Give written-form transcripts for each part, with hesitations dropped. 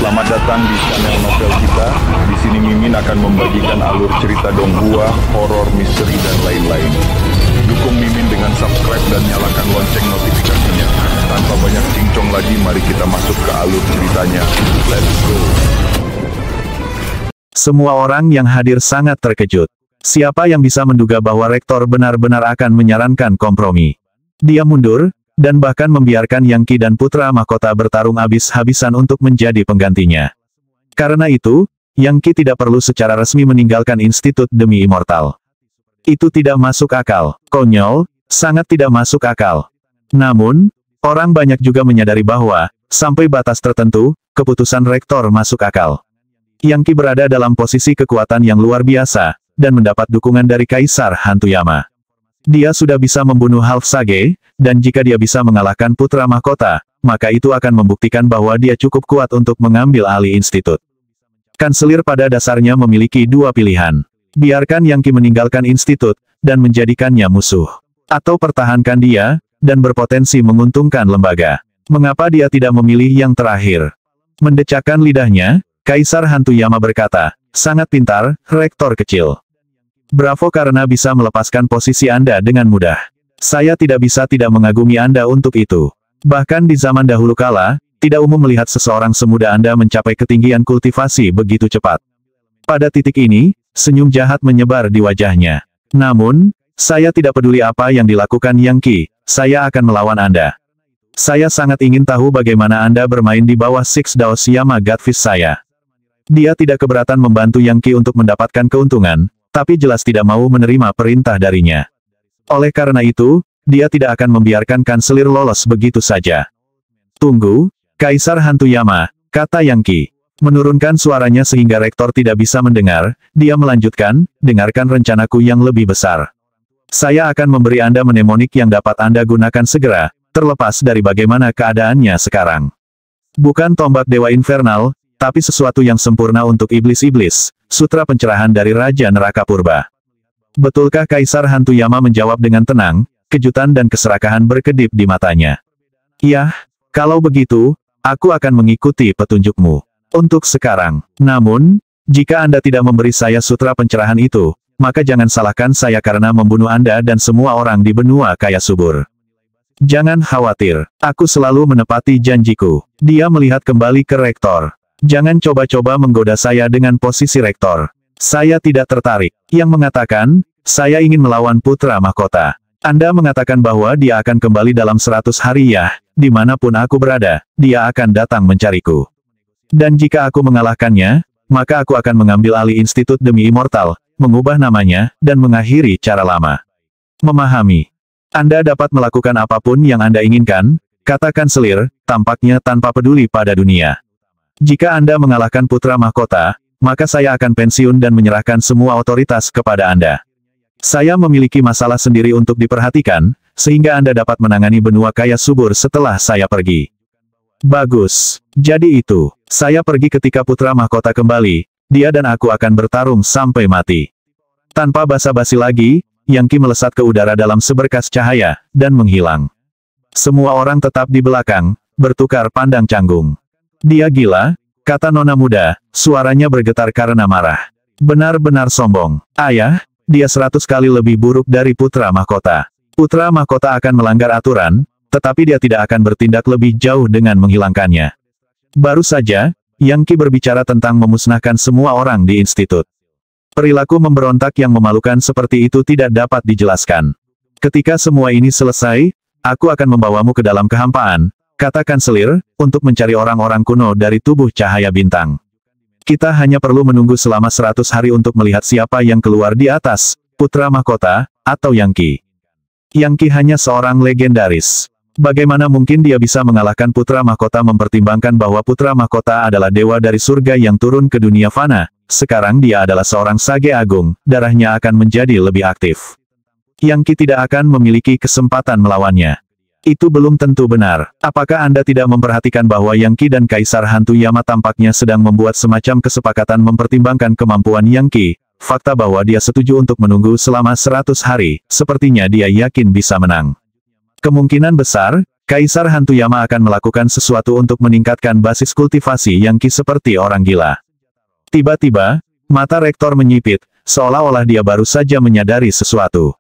Selamat datang di channel novel kita. Di sini Mimin akan membagikan alur cerita Donghua, horor, misteri, dan lain-lain. Dukung Mimin dengan subscribe dan nyalakan lonceng notifikasinya. Tanpa banyak cincong lagi, mari kita masuk ke alur ceritanya. Let's go. Semua orang yang hadir sangat terkejut. Siapa yang bisa menduga bahwa rektor benar-benar akan menyarankan kompromi? Dia mundur, dan bahkan membiarkan Yangqi dan putra mahkota bertarung habis-habisan untuk menjadi penggantinya. Karena itu, Yangqi tidak perlu secara resmi meninggalkan institut demi immortal. Itu tidak masuk akal, konyol, sangat tidak masuk akal. Namun, orang banyak juga menyadari bahwa, sampai batas tertentu, keputusan rektor masuk akal. Yangqi berada dalam posisi kekuatan yang luar biasa, dan mendapat dukungan dari Kaisar Hantuyama. Dia sudah bisa membunuh Half Sage, dan jika dia bisa mengalahkan putra mahkota, maka itu akan membuktikan bahwa dia cukup kuat untuk mengambil alih institut. Kanselir pada dasarnya memiliki dua pilihan. Biarkan Yangqi meninggalkan institut, dan menjadikannya musuh. Atau pertahankan dia, dan berpotensi menguntungkan lembaga. Mengapa dia tidak memilih yang terakhir? Mendecakkan lidahnya, Kaisar Hantuyama berkata, "Sangat pintar, rektor kecil. Bravo karena bisa melepaskan posisi Anda dengan mudah. Saya tidak bisa tidak mengagumi Anda untuk itu. Bahkan di zaman dahulu kala, tidak umum melihat seseorang semuda Anda mencapai ketinggian kultivasi begitu cepat." Pada titik ini, senyum jahat menyebar di wajahnya. "Namun, saya tidak peduli apa yang dilakukan Yangqi, saya akan melawan Anda. Saya sangat ingin tahu bagaimana Anda bermain di bawah Six Daos Yama Godfist saya." Dia tidak keberatan membantu Yangqi untuk mendapatkan keuntungan, tapi jelas tidak mau menerima perintah darinya. Oleh karena itu, dia tidak akan membiarkan kanselir lolos begitu saja. "Tunggu, Kaisar Hantuyama," kata Yangqi. Menurunkan suaranya sehingga rektor tidak bisa mendengar, dia melanjutkan, "Dengarkan rencanaku yang lebih besar. Saya akan memberi Anda mnemonik yang dapat Anda gunakan segera, terlepas dari bagaimana keadaannya sekarang. Bukan tombak Dewa Infernal, tapi sesuatu yang sempurna untuk iblis-iblis, sutra pencerahan dari Raja Neraka Purba." Betulkah Kaisar Hantuyama menjawab dengan tenang, kejutan dan keserakahan berkedip di matanya. "Yah, kalau begitu, aku akan mengikuti petunjukmu. Untuk sekarang. Namun, jika Anda tidak memberi saya sutra pencerahan itu, maka jangan salahkan saya karena membunuh Anda dan semua orang di benua kaya subur. Jangan khawatir, aku selalu menepati janjiku." Dia melihat kembali ke rektor. "Jangan coba-coba menggoda saya dengan posisi rektor. Saya tidak tertarik." Yang mengatakan, "Saya ingin melawan putra mahkota. Anda mengatakan bahwa dia akan kembali dalam 100 hari ya, dimanapun aku berada, dia akan datang mencariku. Dan jika aku mengalahkannya, maka aku akan mengambil alih institut demi immortal, mengubah namanya, dan mengakhiri cara lama." "Memahami. Anda dapat melakukan apapun yang Anda inginkan," kata kanselir, tampaknya tanpa peduli pada dunia. "Jika Anda mengalahkan putra mahkota, maka saya akan pensiun dan menyerahkan semua otoritas kepada Anda. Saya memiliki masalah sendiri untuk diperhatikan, sehingga Anda dapat menangani benua kaya subur setelah saya pergi." "Bagus. Jadi itu, saya pergi ketika putra mahkota kembali, dia dan aku akan bertarung sampai mati." Tanpa basa-basi lagi, Yangqi melesat ke udara dalam seberkas cahaya, dan menghilang. Semua orang tetap di belakang, bertukar pandang canggung. "Dia gila," kata nona muda, suaranya bergetar karena marah. "Benar-benar sombong. Ayah, dia 100 kali lebih buruk dari putra mahkota. Putra mahkota akan melanggar aturan, tetapi dia tidak akan bertindak lebih jauh dengan menghilangkannya." Baru saja, Yangqi berbicara tentang memusnahkan semua orang di institut. Perilaku memberontak yang memalukan seperti itu tidak dapat dijelaskan. "Ketika semua ini selesai, aku akan membawamu ke dalam kehampaan," kata kanselir, "untuk mencari orang-orang kuno dari tubuh cahaya bintang. Kita hanya perlu menunggu selama 100 hari untuk melihat siapa yang keluar di atas, putra mahkota, atau Yangqi. Yangqi hanya seorang legendaris. Bagaimana mungkin dia bisa mengalahkan putra mahkota mempertimbangkan bahwa putra mahkota adalah dewa dari surga yang turun ke dunia fana, sekarang dia adalah seorang sage agung, darahnya akan menjadi lebih aktif. Yangqi tidak akan memiliki kesempatan melawannya." "Itu belum tentu benar. Apakah Anda tidak memperhatikan bahwa Yangqi dan Kaisar Hantuyama tampaknya sedang membuat semacam kesepakatan mempertimbangkan kemampuan Yangqi? Fakta bahwa dia setuju untuk menunggu selama 100 hari, sepertinya dia yakin bisa menang. Kemungkinan besar, Kaisar Hantu Yama akan melakukan sesuatu untuk meningkatkan basis kultivasi Yang Qi seperti orang gila. Tiba-tiba, mata rektor menyipit, seolah-olah dia baru saja menyadari sesuatu.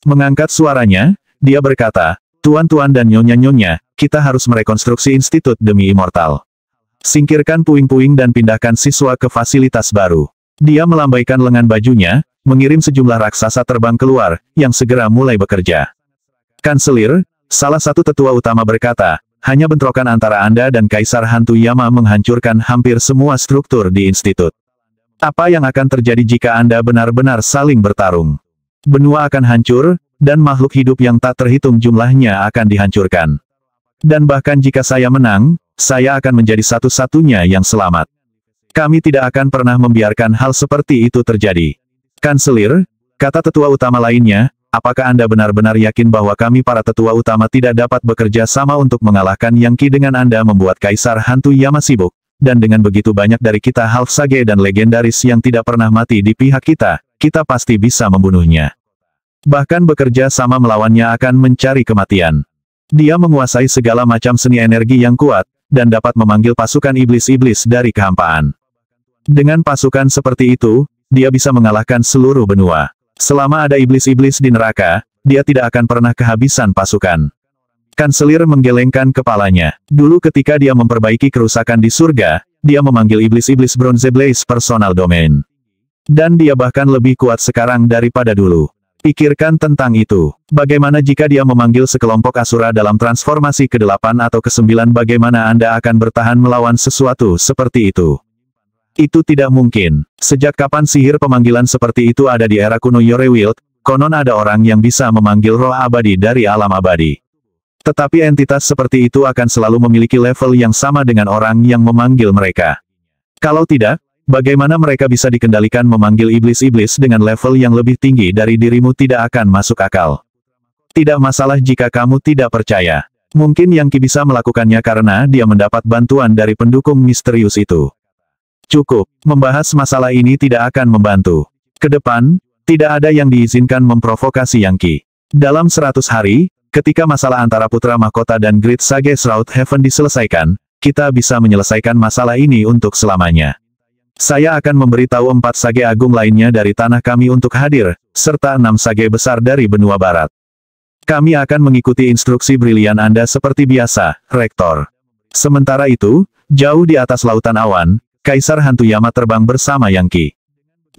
Mengangkat suaranya, dia berkata, "Tuan-tuan dan nyonya-nyonya, kita harus merekonstruksi institut demi immortal. Singkirkan puing-puing dan pindahkan siswa ke fasilitas baru." Dia melambaikan lengan bajunya, mengirim sejumlah raksasa terbang keluar, yang segera mulai bekerja. Kanselir, salah satu tetua utama berkata, "Hanya bentrokan antara Anda dan Kaisar Hantu Yama menghancurkan hampir semua struktur di institut. Apa yang akan terjadi jika Anda benar-benar saling bertarung? Benua akan hancur, dan makhluk hidup yang tak terhitung jumlahnya akan dihancurkan. Dan bahkan jika saya menang, saya akan menjadi satu-satunya yang selamat. Kami tidak akan pernah membiarkan hal seperti itu terjadi." "Kanselir," kata tetua utama lainnya, "apakah Anda benar-benar yakin bahwa kami para tetua utama tidak dapat bekerja sama untuk mengalahkan Yang Qi dengan Anda membuat Kaisar Hantu Yama sibuk, dan dengan begitu banyak dari kita half sage dan legendaris yang tidak pernah mati di pihak kita, kita pasti bisa membunuhnya. Bahkan bekerja sama melawannya akan mencari kematian. Dia menguasai segala macam seni energi yang kuat, dan dapat memanggil pasukan iblis-iblis dari kehampaan. Dengan pasukan seperti itu, dia bisa mengalahkan seluruh benua. Selama ada iblis-iblis di neraka, dia tidak akan pernah kehabisan pasukan." Kanselir menggelengkan kepalanya. Dulu ketika dia memperbaiki kerusakan di surga, dia memanggil iblis-iblis Bronze Blaze Personal Domain. Dan dia bahkan lebih kuat sekarang daripada dulu. Pikirkan tentang itu. Bagaimana jika dia memanggil sekelompok asura dalam transformasi ke-8 atau ke-9? Bagaimana Anda akan bertahan melawan sesuatu seperti itu? Itu tidak mungkin. Sejak kapan sihir pemanggilan seperti itu ada di era kuno Yorewild? Konon ada orang yang bisa memanggil roh abadi dari alam abadi. Tetapi entitas seperti itu akan selalu memiliki level yang sama dengan orang yang memanggil mereka. Kalau tidak, bagaimana mereka bisa dikendalikan memanggil iblis-iblis dengan level yang lebih tinggi dari dirimu? Tidak akan masuk akal. Tidak masalah jika kamu tidak percaya. Mungkin Yang Qi bisa melakukannya karena dia mendapat bantuan dari pendukung misterius itu. Cukup, membahas masalah ini tidak akan membantu. Kedepan, tidak ada yang diizinkan memprovokasi Yang Qi. Dalam 100 hari, ketika masalah antara Putra Mahkota dan Great Sage Shroud Heaven diselesaikan, kita bisa menyelesaikan masalah ini untuk selamanya. Saya akan memberitahu 4 sage agung lainnya dari tanah kami untuk hadir, serta 6 sage besar dari benua barat. Kami akan mengikuti instruksi brilian Anda seperti biasa, Rektor." Sementara itu, jauh di atas lautan awan, Kaisar Hantu Yama terbang bersama Yang Qi.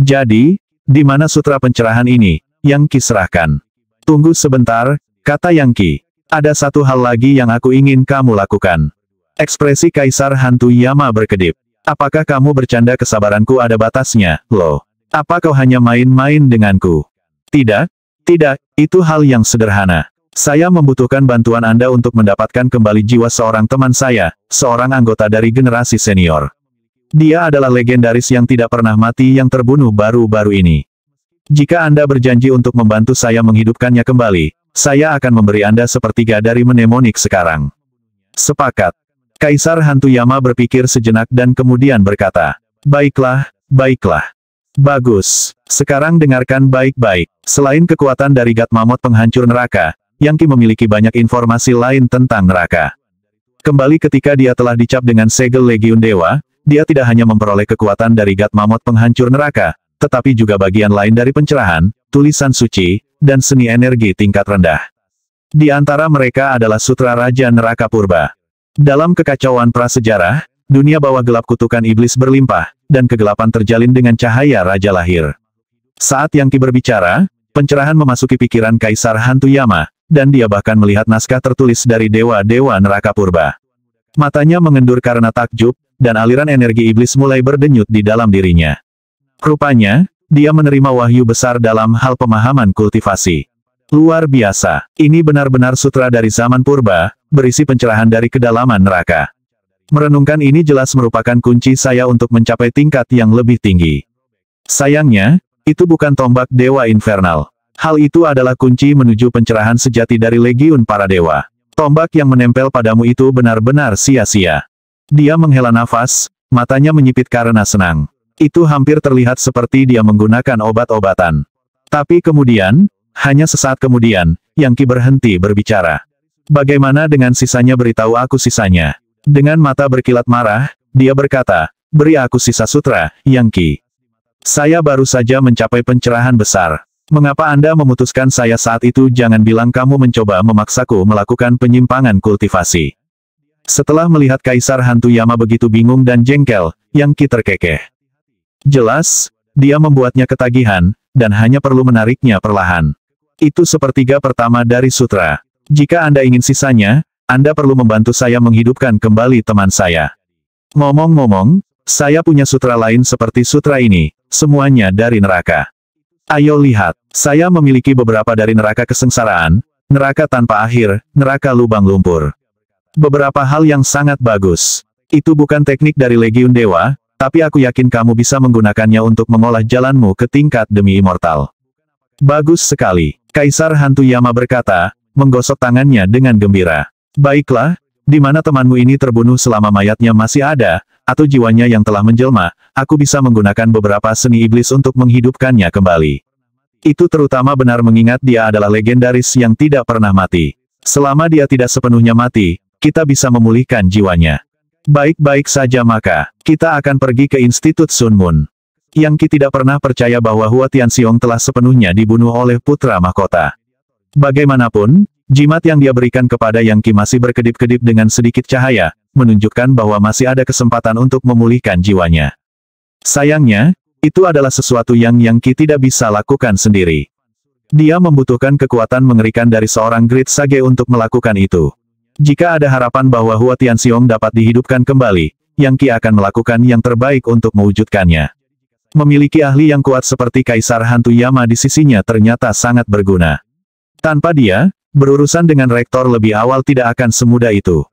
"Jadi, di mana sutra pencerahan ini?" Yang Qi serahkan. "Tunggu sebentar," kata Yang Qi. "Ada satu hal lagi yang aku ingin kamu lakukan." Ekspresi Kaisar Hantu Yama berkedip. "Apakah kamu bercanda? Kesabaranku ada batasnya, loh. Apa kau hanya main-main denganku?" "Tidak, tidak, itu hal yang sederhana. Saya membutuhkan bantuan Anda untuk mendapatkan kembali jiwa seorang teman saya, seorang anggota dari generasi senior. Dia adalah legendaris yang tidak pernah mati yang terbunuh baru-baru ini. Jika Anda berjanji untuk membantu saya menghidupkannya kembali, saya akan memberi Anda sepertiga dari mnemonik sekarang." "Sepakat." Kaisar Hantu Yama berpikir sejenak dan kemudian berkata, "Baiklah, baiklah. Bagus. Sekarang dengarkan baik-baik. Selain kekuatan dari God Mammoth penghancur neraka, Yang Qi memiliki banyak informasi lain tentang neraka. Kembali ketika dia telah dicap dengan segel Legiun Dewa, dia tidak hanya memperoleh kekuatan dari God Mammoth penghancur neraka, tetapi juga bagian lain dari pencerahan, tulisan suci, dan seni energi tingkat rendah. Di antara mereka adalah Sutra Raja Neraka Purba. Dalam kekacauan prasejarah, dunia bawah gelap kutukan iblis berlimpah, dan kegelapan terjalin dengan cahaya Raja Lahir. Saat Yang Qi berbicara, pencerahan memasuki pikiran Kaisar Hantu Yama, dan dia bahkan melihat naskah tertulis dari dewa-dewa neraka purba. Matanya mengendur karena takjub, dan aliran energi iblis mulai berdenyut di dalam dirinya. Rupanya, dia menerima wahyu besar dalam hal pemahaman kultivasi. Luar biasa, ini benar-benar sutra dari zaman purba, berisi pencerahan dari kedalaman neraka. Merenungkan ini jelas merupakan kunci saya untuk mencapai tingkat yang lebih tinggi. Sayangnya, itu bukan tombak dewa infernal. Hal itu adalah kunci menuju pencerahan sejati dari legiun para dewa. Tombak yang menempel padamu itu benar-benar sia-sia. Dia menghela nafas, matanya menyipit karena senang. Itu hampir terlihat seperti dia menggunakan obat-obatan. Tapi kemudian, hanya sesaat kemudian, Yang Qi berhenti berbicara. Bagaimana dengan sisanya, beritahu aku sisanya. Dengan mata berkilat marah, dia berkata, beri aku sisa sutra, Yang Qi. Saya baru saja mencapai pencerahan besar. Mengapa Anda memutuskan saya saat itu? Jangan bilang kamu mencoba memaksaku melakukan penyimpangan kultivasi. Setelah melihat Kaisar Hantu Yama begitu bingung dan jengkel, Yang Qi terkekeh. Jelas, dia membuatnya ketagihan, dan hanya perlu menariknya perlahan. Itu sepertiga pertama dari sutra. Jika Anda ingin sisanya, Anda perlu membantu saya menghidupkan kembali teman saya. Ngomong-ngomong, saya punya sutra lain seperti sutra ini, semuanya dari neraka. Ayo lihat, saya memiliki beberapa dari neraka kesengsaraan, neraka tanpa akhir, neraka lubang lumpur. Beberapa hal yang sangat bagus. Itu bukan teknik dari Legiun Dewa, tapi aku yakin kamu bisa menggunakannya untuk mengolah jalanmu ke tingkat demi immortal. Bagus sekali, Kaisar Hantu Yama berkata, menggosok tangannya dengan gembira. Baiklah, di mana temanmu ini terbunuh selama mayatnya masih ada, atau jiwanya yang telah menjelma, aku bisa menggunakan beberapa seni iblis untuk menghidupkannya kembali. Itu terutama benar mengingat dia adalah legendaris yang tidak pernah mati. Selama dia tidak sepenuhnya mati, kita bisa memulihkan jiwanya. Baik-baik saja, maka kita akan pergi ke Institut Sun Moon. Yang Qi tidak pernah percaya bahwa Hua Tianxiong telah sepenuhnya dibunuh oleh putra mahkota. Bagaimanapun, jimat yang dia berikan kepada Yang Qi masih berkedip-kedip dengan sedikit cahaya, menunjukkan bahwa masih ada kesempatan untuk memulihkan jiwanya. Sayangnya, itu adalah sesuatu yang Yang Qi tidak bisa lakukan sendiri. Dia membutuhkan kekuatan mengerikan dari seorang Great Sage untuk melakukan itu. Jika ada harapan bahwa Hua Tianxiong dapat dihidupkan kembali, Yang Qi akan melakukan yang terbaik untuk mewujudkannya. Memiliki ahli yang kuat seperti Kaisar Hantu Yama di sisinya ternyata sangat berguna. Tanpa dia, berurusan dengan rektor lebih awal tidak akan semudah itu.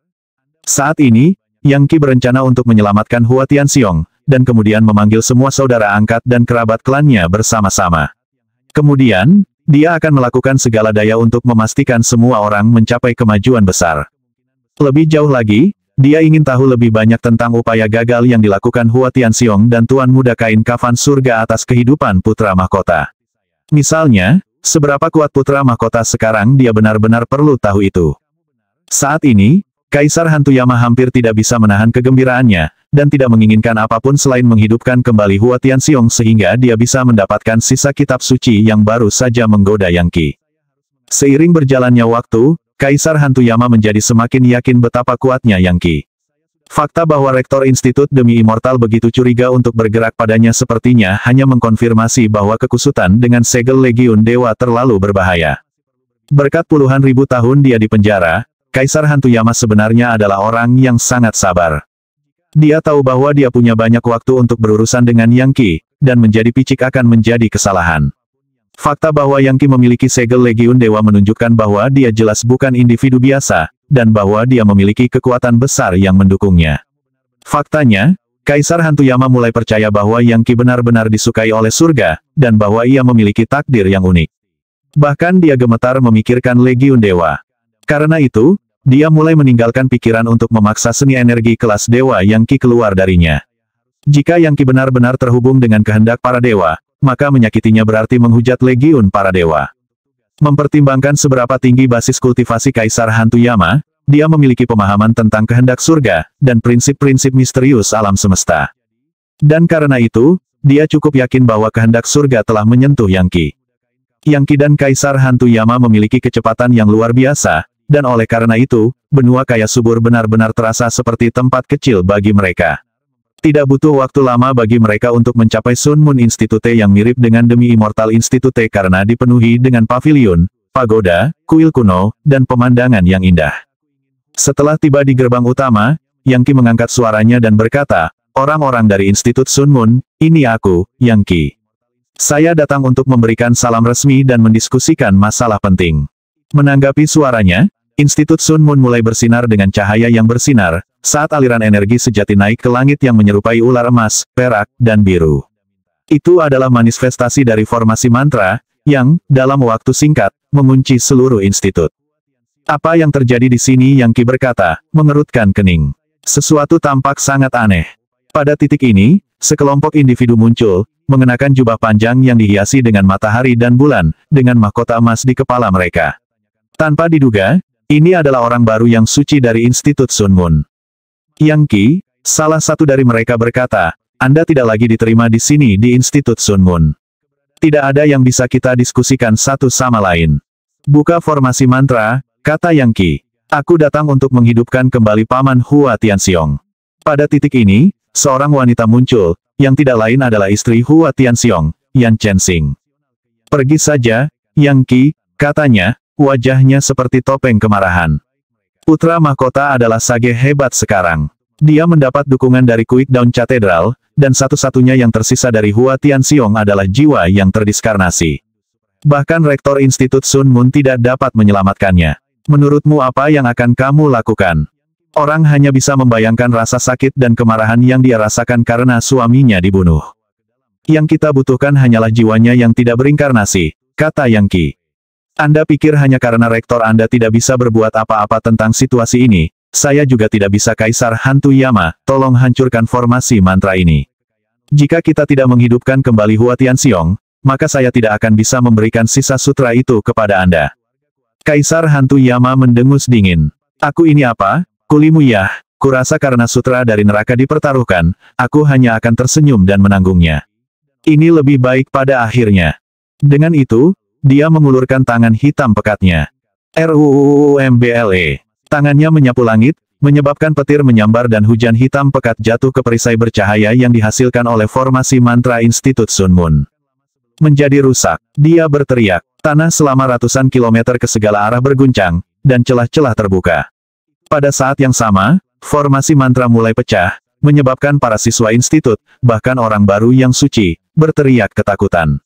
Saat ini, Yang Qi berencana untuk menyelamatkan Hua Tianxiong, dan kemudian memanggil semua saudara angkat dan kerabat klannya bersama-sama. Kemudian, dia akan melakukan segala daya untuk memastikan semua orang mencapai kemajuan besar. Lebih jauh lagi, dia ingin tahu lebih banyak tentang upaya gagal yang dilakukan Hua Tianxiong dan Tuan Muda Kain Kafan Surga atas kehidupan putra mahkota. Misalnya, seberapa kuat putra mahkota sekarang, dia benar-benar perlu tahu itu. Saat ini, Kaisar Hantu Yama hampir tidak bisa menahan kegembiraannya, dan tidak menginginkan apapun selain menghidupkan kembali Hua Tianxiong sehingga dia bisa mendapatkan sisa kitab suci yang baru saja menggoda Yang Qi. Seiring berjalannya waktu, Kaisar Hantu Yama menjadi semakin yakin betapa kuatnya Yang Qi. Fakta bahwa Rektor Institut Demi Immortal begitu curiga untuk bergerak padanya sepertinya hanya mengkonfirmasi bahwa kekusutan dengan segel Legiun Dewa terlalu berbahaya. Berkat puluhan ribu tahun dia di penjara, Kaisar Hantu Yama sebenarnya adalah orang yang sangat sabar. Dia tahu bahwa dia punya banyak waktu untuk berurusan dengan Yang Qi, dan menjadi picik akan menjadi kesalahan. Fakta bahwa Yang Qi memiliki segel Legiun Dewa menunjukkan bahwa dia jelas bukan individu biasa, dan bahwa dia memiliki kekuatan besar yang mendukungnya. Faktanya, Kaisar Hantu Yama mulai percaya bahwa Yang Qi benar-benar disukai oleh surga, dan bahwa ia memiliki takdir yang unik. Bahkan dia gemetar memikirkan Legiun Dewa. Karena itu, dia mulai meninggalkan pikiran untuk memaksa seni energi kelas dewa Yang Qi keluar darinya. Jika Yang Qi benar-benar terhubung dengan kehendak para dewa, maka menyakitinya berarti menghujat Legiun para dewa. Mempertimbangkan seberapa tinggi basis kultivasi Kaisar Hantu Yama, dia memiliki pemahaman tentang kehendak surga, dan prinsip-prinsip misterius alam semesta. Dan karena itu, dia cukup yakin bahwa kehendak surga telah menyentuh Yang Qi. Yang Qi dan Kaisar Hantu Yama memiliki kecepatan yang luar biasa, dan oleh karena itu, benua kaya subur benar-benar terasa seperti tempat kecil bagi mereka. Tidak butuh waktu lama bagi mereka untuk mencapai Sun Moon Institute yang mirip dengan Demi Immortal Institute karena dipenuhi dengan pavilion, pagoda, kuil kuno, dan pemandangan yang indah. Setelah tiba di gerbang utama, Yang Qi mengangkat suaranya dan berkata, "Orang-orang dari Institut Sun Moon, ini aku, Yang Qi. Saya datang untuk memberikan salam resmi dan mendiskusikan masalah penting." Menanggapi suaranya, Institut Sun Moon mulai bersinar dengan cahaya yang bersinar, saat aliran energi sejati naik ke langit yang menyerupai ular emas, perak, dan biru. Itu adalah manifestasi dari formasi mantra, yang, dalam waktu singkat, mengunci seluruh institut. Apa yang terjadi di sini? Yang Qi berkata, mengerutkan kening. Sesuatu tampak sangat aneh. Pada titik ini, sekelompok individu muncul, mengenakan jubah panjang yang dihiasi dengan matahari dan bulan, dengan mahkota emas di kepala mereka. Tanpa diduga, Ini adalah orang baru yang suci dari Institut Sun Moon. Yang Qi, salah satu dari mereka berkata, Anda tidak lagi diterima di sini di Institut Sun Moon. Tidak ada yang bisa kita diskusikan satu sama lain. Buka formasi mantra, kata Yang Qi. Aku datang untuk menghidupkan kembali Paman Hua Tianxiong. Pada titik ini, seorang wanita muncul, yang tidak lain adalah istri Hua Tianxiong, Yan Chensing. Pergi saja, Yang Qi, katanya, wajahnya seperti topeng kemarahan. Putra mahkota adalah sage hebat sekarang. Dia mendapat dukungan dari Quickdown Cathedral, dan satu-satunya yang tersisa dari Hua Tianxiong adalah jiwa yang terdiskarnasi. Bahkan Rektor Institut Sun Moon tidak dapat menyelamatkannya. Menurutmu apa yang akan kamu lakukan? Orang hanya bisa membayangkan rasa sakit dan kemarahan yang dia rasakan karena suaminya dibunuh. Yang kita butuhkan hanyalah jiwanya yang tidak berinkarnasi, kata Yang Qi. Anda pikir hanya karena rektor Anda tidak bisa berbuat apa-apa tentang situasi ini, saya juga tidak bisa. Kaisar Hantu Yama, tolong hancurkan formasi mantra ini. Jika kita tidak menghidupkan kembali Hua Tianxiong, maka saya tidak akan bisa memberikan sisa sutra itu kepada Anda. Kaisar Hantu Yama mendengus dingin. Aku ini apa? Kulimu ya, kurasa karena sutra dari neraka dipertaruhkan, aku hanya akan tersenyum dan menanggungnya. Ini lebih baik pada akhirnya. Dengan itu, dia mengulurkan tangan hitam pekatnya. RUUMBLE. Tangannya menyapu langit, menyebabkan petir menyambar dan hujan hitam pekat jatuh ke perisai bercahaya yang dihasilkan oleh formasi mantra Institut Sun Moon. Menjadi rusak. Dia berteriak. Tanah selama ratusan kilometer ke segala arah berguncang, dan celah-celah terbuka. Pada saat yang sama, formasi mantra mulai pecah, menyebabkan para siswa institut, bahkan orang baru yang suci, berteriak ketakutan.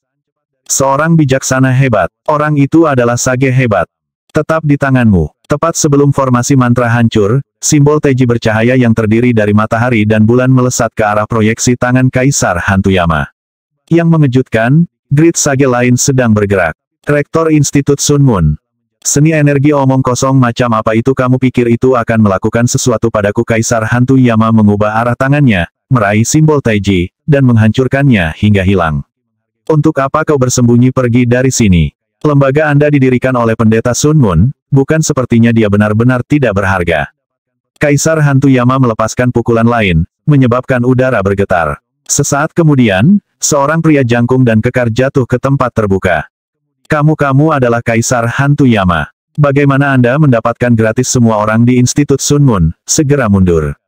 Seorang bijaksana hebat. Orang itu adalah sage hebat. Tetap di tanganmu. Tepat sebelum formasi mantra hancur, simbol Teji bercahaya yang terdiri dari matahari dan bulan melesat ke arah proyeksi tangan Kaisar Hantu Yama. Yang mengejutkan, grid sage lain sedang bergerak. Rektor Institut Sun Moon. Seni energi omong kosong macam apa itu? Kamu pikir itu akan melakukan sesuatu padaku? Kaisar Hantu Yama mengubah arah tangannya, meraih simbol Teji, dan menghancurkannya hingga hilang. Untuk apa kau bersembunyi pergi dari sini? Lembaga Anda didirikan oleh pendeta Sun Moon, bukan sepertinya dia benar-benar tidak berharga. Kaisar Hantu Yama melepaskan pukulan lain, menyebabkan udara bergetar. Sesaat kemudian, seorang pria jangkung dan kekar jatuh ke tempat terbuka. Kamu adalah Kaisar Hantu Yama. Bagaimana Anda mendapatkan gratis semua orang di Institut Sun Moon? Segera mundur.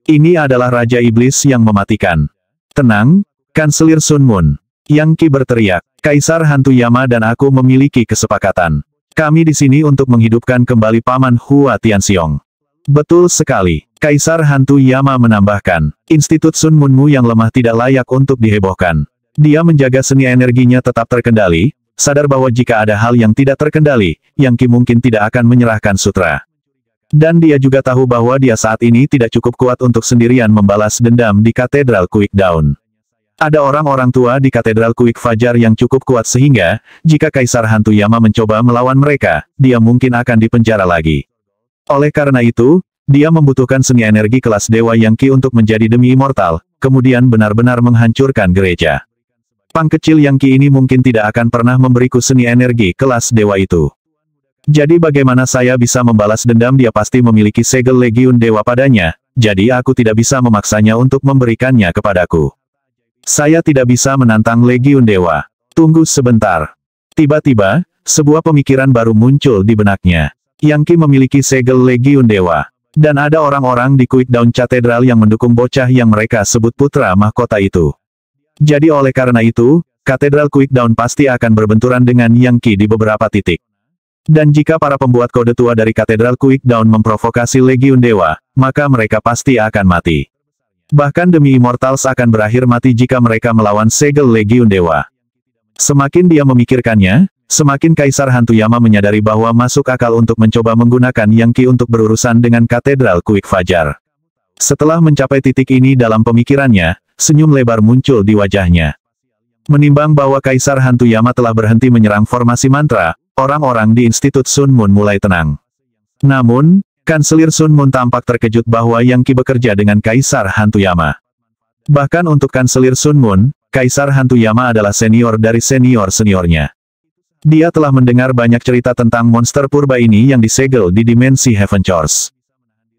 Ini adalah Raja Iblis yang mematikan. Tenang, Kanselir Sun Moon. Yang Qi berteriak, Kaisar Hantu Yama dan aku memiliki kesepakatan. Kami di sini untuk menghidupkan kembali Paman Hua Tianxiong. Betul sekali. Kaisar Hantu Yama menambahkan, Institut Sun Moonmu yang lemah tidak layak untuk dihebohkan. Dia menjaga seni energinya tetap terkendali, sadar bahwa jika ada hal yang tidak terkendali, Yang Qi mungkin tidak akan menyerahkan sutra. Dan dia juga tahu bahwa dia saat ini tidak cukup kuat untuk sendirian membalas dendam di Katedral Quickdown. Ada orang-orang tua di Katedral Quick Fajar yang cukup kuat sehingga, jika Kaisar Hantu Yama mencoba melawan mereka, dia mungkin akan dipenjara lagi. Oleh karena itu, dia membutuhkan seni energi kelas Dewa Yang Qi untuk menjadi demi immortal, kemudian benar-benar menghancurkan gereja. Pang kecil Yang Qi ini mungkin tidak akan pernah memberiku seni energi kelas Dewa itu. Jadi bagaimana saya bisa membalas dendam? Dia pasti memiliki segel Legiun Dewa padanya, jadi aku tidak bisa memaksanya untuk memberikannya kepadaku. Saya tidak bisa menantang Legiun Dewa. Tunggu sebentar. Tiba-tiba, sebuah pemikiran baru muncul di benaknya. Yang Qi memiliki segel Legiun Dewa. Dan ada orang-orang di Quickdown Cathedral yang mendukung bocah yang mereka sebut putra mahkota itu. Jadi oleh karena itu, Katedral Quickdown pasti akan berbenturan dengan Yang Qi di beberapa titik. Dan jika para pembuat kode tua dari Katedral Quickdown memprovokasi Legiun Dewa, maka mereka pasti akan mati. Bahkan demi Immortals akan berakhir mati jika mereka melawan segel Legiun Dewa. Semakin dia memikirkannya, semakin Kaisar Hantu Yama menyadari bahwa masuk akal untuk mencoba menggunakan Yang Qi untuk berurusan dengan Katedral Quick Fajar. Setelah mencapai titik ini dalam pemikirannya, senyum lebar muncul di wajahnya. Menimbang bahwa Kaisar Hantu Yama telah berhenti menyerang formasi mantra, orang-orang di Institut Sun Moon mulai tenang. Namun, Kanselir Sun Moon tampak terkejut bahwa Yang Qi bekerja dengan Kaisar Hantu Yama. Bahkan untuk Kanselir Sun Moon, Kaisar Hantu Yama adalah senior dari senior-seniornya. Dia telah mendengar banyak cerita tentang monster purba ini yang disegel di dimensi Heaven Shores.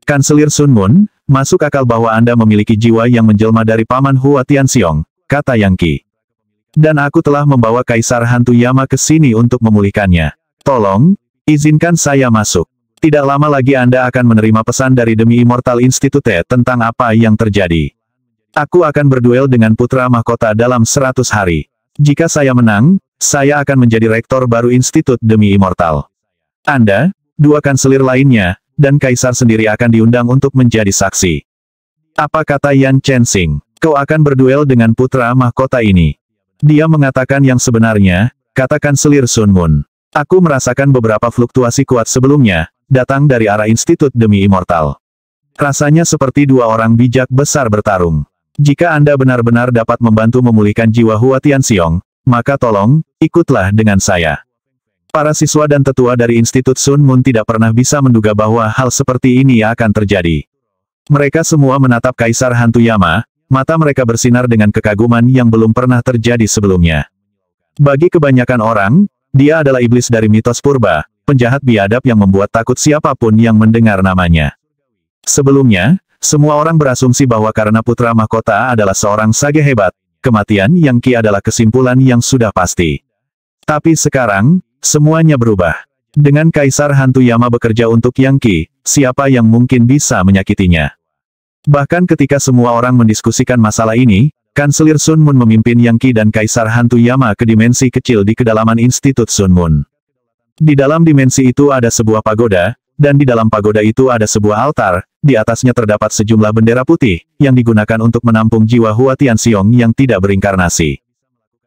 Kanselir Sun Moon, masuk akal bahwa Anda memiliki jiwa yang menjelma dari Paman Hua Tianxiong, kata Yang Qi. Dan aku telah membawa Kaisar Hantu Yama ke sini untuk memulihkannya. Tolong, izinkan saya masuk. Tidak lama lagi Anda akan menerima pesan dari Demi Immortal Institute tentang apa yang terjadi. Aku akan berduel dengan putra mahkota dalam 100 hari. Jika saya menang, saya akan menjadi rektor baru Institut Demi Immortal. Anda, dua kanselir lainnya, dan Kaisar sendiri akan diundang untuk menjadi saksi. Apa kata Yan Chensing? Kau akan berduel dengan putra mahkota ini. Dia mengatakan yang sebenarnya, kata Kanselir Sun Moon. Aku merasakan beberapa fluktuasi kuat sebelumnya, datang dari arah Institut Demi Immortal. Rasanya seperti dua orang bijak besar bertarung. Jika Anda benar-benar dapat membantu memulihkan jiwa Hua Tianxiong, maka tolong, ikutlah dengan saya. Para siswa dan tetua dari Institut Sun Moon tidak pernah bisa menduga bahwa hal seperti ini akan terjadi. Mereka semua menatap Kaisar Hantu Yama, mata mereka bersinar dengan kekaguman yang belum pernah terjadi sebelumnya. Bagi kebanyakan orang, dia adalah iblis dari mitos purba, penjahat biadab yang membuat takut siapapun yang mendengar namanya. Sebelumnya, semua orang berasumsi bahwa karena putra mahkota adalah seorang sage hebat, kematian Yang Qi adalah kesimpulan yang sudah pasti. Tapi sekarang, semuanya berubah. Dengan Kaisar Hantu Yama bekerja untuk Yang Qi, siapa yang mungkin bisa menyakitinya? Bahkan ketika semua orang mendiskusikan masalah ini, Kanselir Sun Moon memimpin Yang Qi dan Kaisar Hantu Yama ke dimensi kecil di kedalaman Institut Sun Moon. Di dalam dimensi itu ada sebuah pagoda, dan di dalam pagoda itu ada sebuah altar, di atasnya terdapat sejumlah bendera putih, yang digunakan untuk menampung jiwa Hua Tianxiong yang tidak berinkarnasi.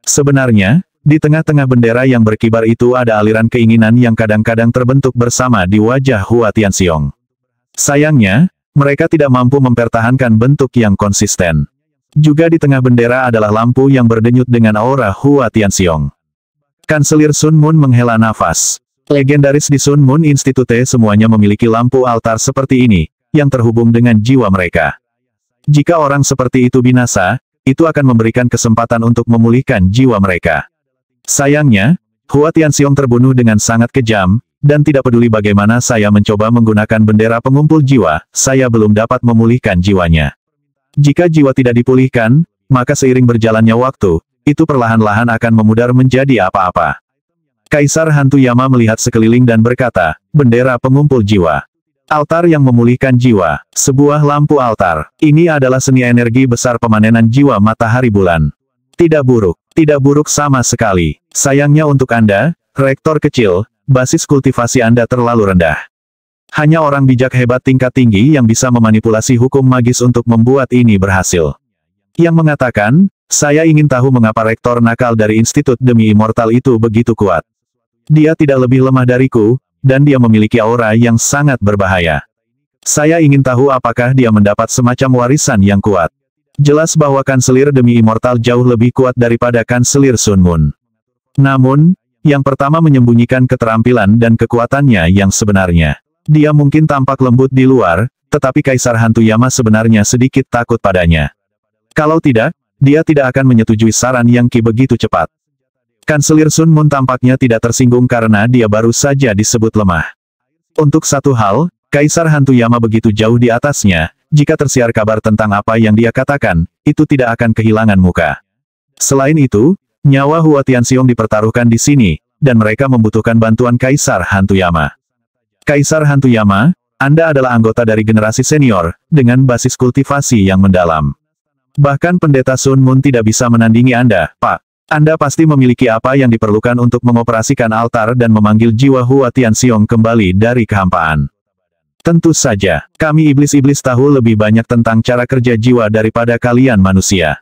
Sebenarnya, di tengah-tengah bendera yang berkibar itu ada aliran keinginan yang kadang-kadang terbentuk bersama di wajah Hua Tianxiong. Sayangnya, mereka tidak mampu mempertahankan bentuk yang konsisten. Juga di tengah bendera adalah lampu yang berdenyut dengan aura Hua Tianxiong. Kanselir Sun Moon menghela nafas. Legendaris di Sun Moon Institute semuanya memiliki lampu altar seperti ini, yang terhubung dengan jiwa mereka. Jika orang seperti itu binasa, itu akan memberikan kesempatan untuk memulihkan jiwa mereka. Sayangnya, Hua Tianxiong terbunuh dengan sangat kejam, dan tidak peduli bagaimana saya mencoba menggunakan bendera pengumpul jiwa, saya belum dapat memulihkan jiwanya. Jika jiwa tidak dipulihkan, maka seiring berjalannya waktu, itu perlahan-lahan akan memudar menjadi apa-apa. Kaisar Hantu Yama melihat sekeliling dan berkata, bendera pengumpul jiwa. Altar yang memulihkan jiwa, sebuah lampu altar, ini adalah seni energi besar pemanenan jiwa matahari bulan. Tidak buruk sama sekali. Sayangnya untuk Anda, rektor kecil, basis kultivasi Anda terlalu rendah. Hanya orang bijak hebat tingkat tinggi yang bisa memanipulasi hukum magis untuk membuat ini berhasil. Yang mengatakan, saya ingin tahu mengapa rektor nakal dari Institut Demi Immortal itu begitu kuat. Dia tidak lebih lemah dariku, dan dia memiliki aura yang sangat berbahaya. Saya ingin tahu apakah dia mendapat semacam warisan yang kuat. Jelas bahwa Kanselir Demi Immortal jauh lebih kuat daripada Kanselir Sun Moon. Namun, yang pertama menyembunyikan keterampilan dan kekuatannya yang sebenarnya. Dia mungkin tampak lembut di luar, tetapi Kaisar Hantu Yama sebenarnya sedikit takut padanya. Kalau tidak, dia tidak akan menyetujui saran Yang Qi begitu cepat. Kanselir Sun Moon tampaknya tidak tersinggung karena dia baru saja disebut lemah. Untuk satu hal, Kaisar Hantu Yama begitu jauh di atasnya, jika tersiar kabar tentang apa yang dia katakan, itu tidak akan kehilangan muka. Selain itu, nyawa Hua Tianxiong dipertaruhkan di sini, dan mereka membutuhkan bantuan Kaisar Hantu Yama. Kaisar Hantu Yama, Anda adalah anggota dari generasi senior, dengan basis kultivasi yang mendalam. Bahkan Pendeta Sun Moon tidak bisa menandingi Anda, Pak. Anda pasti memiliki apa yang diperlukan untuk mengoperasikan altar dan memanggil jiwa Hua Tianxiong kembali dari kehampaan. Tentu saja, kami iblis-iblis tahu lebih banyak tentang cara kerja jiwa daripada kalian manusia.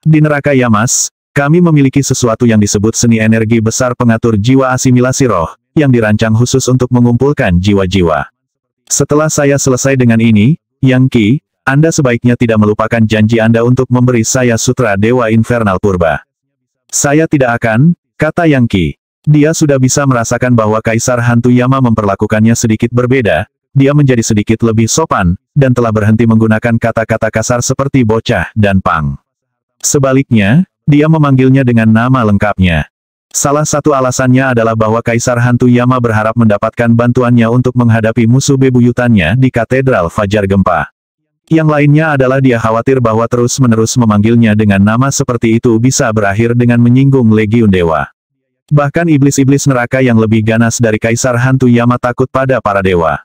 Di neraka Yamas, kami memiliki sesuatu yang disebut seni energi besar pengatur jiwa asimilasi roh, yang dirancang khusus untuk mengumpulkan jiwa-jiwa. Setelah saya selesai dengan ini, Yang Qi, Anda sebaiknya tidak melupakan janji Anda untuk memberi saya sutra Dewa Infernal Purba. Saya tidak akan, kata Yang Qi. Dia sudah bisa merasakan bahwa Kaisar Hantu Yama memperlakukannya sedikit berbeda. Dia menjadi sedikit lebih sopan, dan telah berhenti menggunakan kata-kata kasar seperti bocah dan pang. Sebaliknya, dia memanggilnya dengan nama lengkapnya. Salah satu alasannya adalah bahwa Kaisar Hantu Yama berharap mendapatkan bantuannya untuk menghadapi musuh bebuyutannya di Katedral Fajar Gempa. Yang lainnya adalah dia khawatir bahwa terus-menerus memanggilnya dengan nama seperti itu bisa berakhir dengan menyinggung Legiun Dewa. Bahkan iblis-iblis neraka yang lebih ganas dari Kaisar Hantu Yama takut pada para dewa.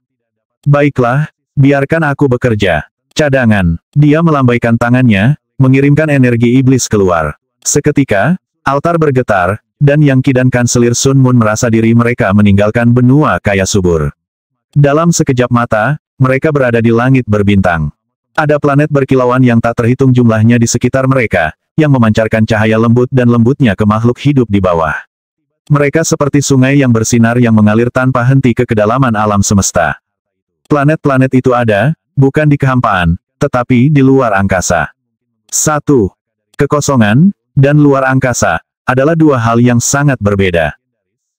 Baiklah, biarkan aku bekerja. Cadangan. Dia melambaikan tangannya, mengirimkan energi iblis keluar. Seketika, altar bergetar, dan Yang Qi dan Kanselir Sun Moon merasa diri mereka meninggalkan benua kaya subur. Dalam sekejap mata, mereka berada di langit berbintang. Ada planet berkilauan yang tak terhitung jumlahnya di sekitar mereka, yang memancarkan cahaya lembut dan lembutnya ke makhluk hidup di bawah. Mereka seperti sungai yang bersinar yang mengalir tanpa henti ke kedalaman alam semesta. Planet-planet itu ada, bukan di kehampaan, tetapi di luar angkasa. 1. Kekosongan, dan luar angkasa, adalah dua hal yang sangat berbeda.